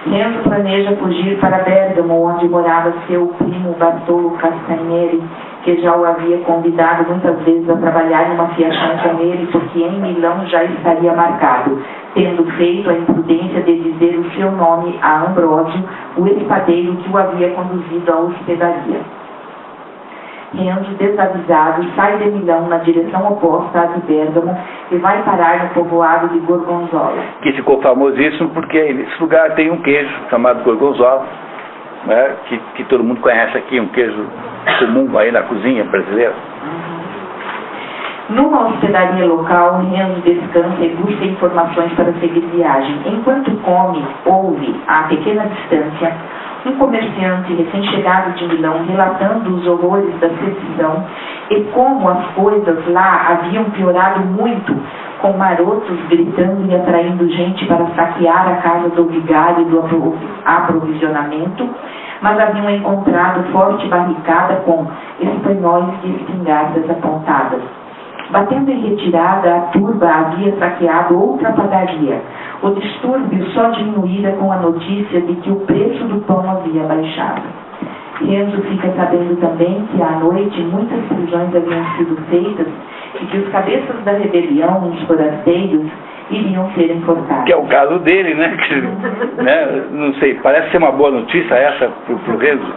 B: Renzo planeja fugir para Bérgamo, onde morava seu primo Bartolo Castanieri, que já o havia convidado muitas vezes a trabalhar numa fiação com ele, porque em Milão já estaria marcado, tendo feito a imprudência de dizer o seu nome a Ambrósio, o espadeiro que o havia conduzido à hospedaria. Renzo, desavisado, sai de Milão na direção oposta à de Bérgamo e vai parar no povoado de Gorgonzola. Que
A: ficou famosíssimo porque nesse lugar tem um queijo chamado Gorgonzola, né, que todo mundo conhece aqui, um queijo comum aí na cozinha brasileira.
B: Numa hospedaria local, Renzo descansa e busca informações para seguir viagem. Enquanto come, ouve, a pequena distância, um comerciante recém-chegado de Milão relatando os horrores da sedição e como as coisas lá haviam piorado muito, com marotos gritando e atraindo gente para saquear a casa do vigário do aprovisionamento, mas haviam encontrado forte barricada com espanhóis de espingardas apontadas. Batendo em retirada, a turba havia saqueado outra padaria. O distúrbio só diminuíra com a notícia de que o preço do pão havia baixado. Renzo fica sabendo também que à noite muitas prisões haviam sido feitas e que os cabeças da rebelião, os forasteiros, iriam ser enforcados.
A: Que é o caso dele, né? Né? Não sei, parece ser uma boa notícia essa pro Renzo.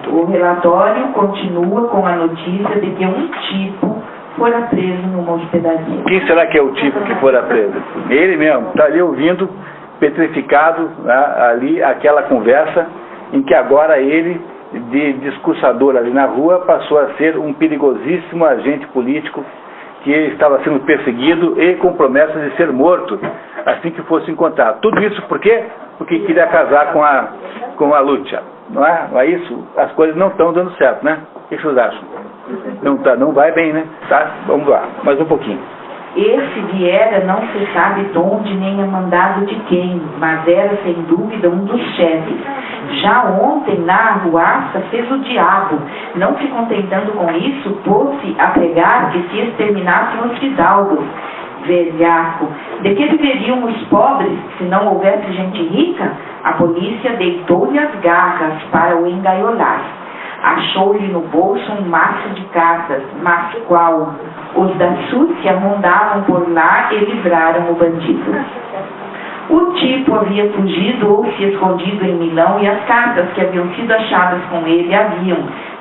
B: O relatório continua com a notícia de que um tipo fora preso numa hospedaria.
A: Quem será que é o tipo que fora preso? Ele mesmo, está ali ouvindo, petrificado, né, ali aquela conversa em que agora ele, de discursador ali na rua, passou a ser um perigosíssimo agente político que estava sendo perseguido e com promessas de ser morto assim que fosse encontrado. Tudo isso por quê? Porque queria casar com a Lúcia. Não é isso? As coisas não estão dando certo, né? O que vocês acham? Não vai bem, né? Tá? Vamos lá, mais um pouquinho.
B: Esse viera não se sabe de onde nem a mandado de quem, mas era sem dúvida um dos chefes. Já ontem na arruaça fez o diabo, não se contentando com isso, pôs-se a pregar que se exterminassem os fidalgos. Velhaco, de que viveriam os pobres se não houvesse gente rica? A polícia deitou-lhe as garras para o engaiolar. Achou-lhe no bolso um maço de cartas, mas qual? Os da súcia rondavam por lá e livraram o bandido. O tipo havia fugido ou se escondido em Milão e as cartas que haviam sido achadas com ele haviam,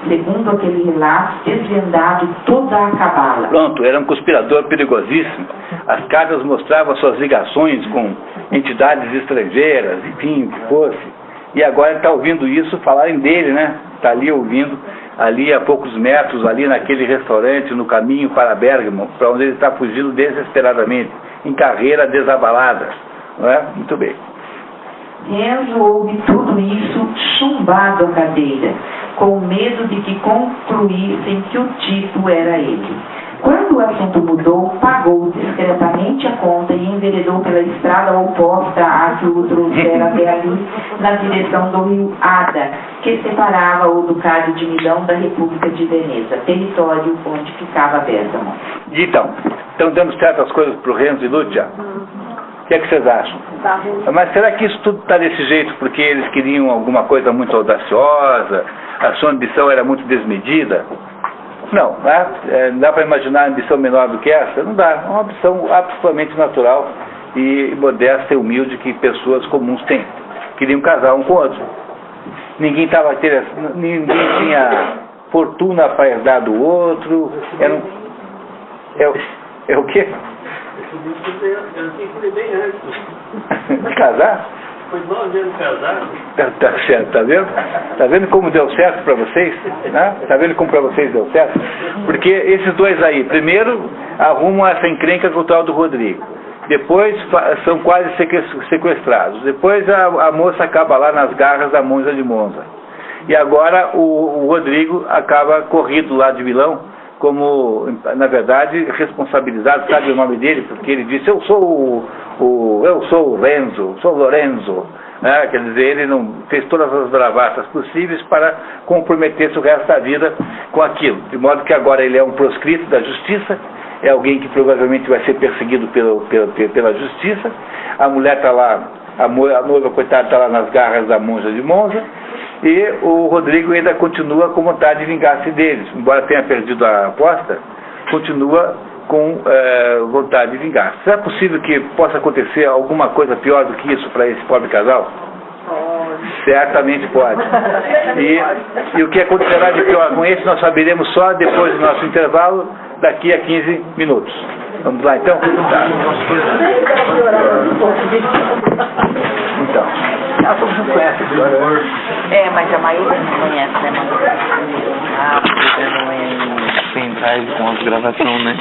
B: segundo aquele relato, desvendado toda a cabala.
A: Pronto, era um conspirador perigosíssimo. As cartas mostravam suas ligações com entidades estrangeiras, enfim, o que fosse. E agora ele está ouvindo isso, falarem dele, né? Está ali ouvindo, ali a poucos metros, ali naquele restaurante, no caminho para Bergamo, para onde ele está fugindo desesperadamente, em carreira desabalada. Não é? Muito bem.
B: Renzo ouve tudo isso chumbado à cadeira, com medo de que concluíssem que o tipo era ele. Quando o assunto mudou, pagou discretamente a conta e enveredou pela estrada oposta à que o trouxera até ali, na direção do rio Ada, que separava o Ducado de Milão da República de Veneza, território onde ficava Bergamo.
A: Então, estão dando certas coisas para o Renzo e Lúcia? O que é que vocês acham? Mas será que isso tudo está desse jeito porque eles queriam alguma coisa muito audaciosa, a sua ambição era muito desmedida? Não, né? Dá para imaginar ambição menor do que essa? Não dá, é uma ambição absolutamente natural e modesta e humilde que pessoas comuns têm. Queriam casar um com o outro. Ninguém tinha fortuna para herdar do outro. É o quê?
C: Eu tinha que bem antes.
A: Casar?
C: Foi 9 anos casado.
A: Tá certo, tá vendo? Tá vendo como deu certo para vocês? Né? Tá vendo como para vocês deu certo? Porque esses dois aí, primeiro arrumam essa encrenca com o tal do Rodrigo. Depois são quase sequestrados. Depois a moça acaba lá nas garras da Monja de Monza. E agora o Rodrigo acaba corrido lá de Milão, como, na verdade, responsabilizado, sabe o nome dele? Porque ele disse, eu sou o Renzo, sou Lorenzo. Né? Quer dizer, ele não fez todas as bravatas possíveis para comprometer-se o resto da vida com aquilo. De modo que agora ele é um proscrito da justiça, é alguém que provavelmente vai ser perseguido pela justiça. A mulher está lá, a noiva, coitada, está lá nas garras da Monja de Monza. E o Rodrigo ainda continua com vontade de vingar-se deles. Embora tenha perdido a aposta, continua com vontade de vingar. Será possível que possa acontecer alguma coisa pior do que isso para esse pobre casal? Certamente pode. E o que acontecerá de pior com esse nós saberemos só depois do nosso intervalo, daqui a 15 minutos. Vamos lá então? Tá. Então.
D: Todo mundo conhece a história, né? Mas a maioria não conhece, né, mano? Porque não é em pendrive com as gravações, né?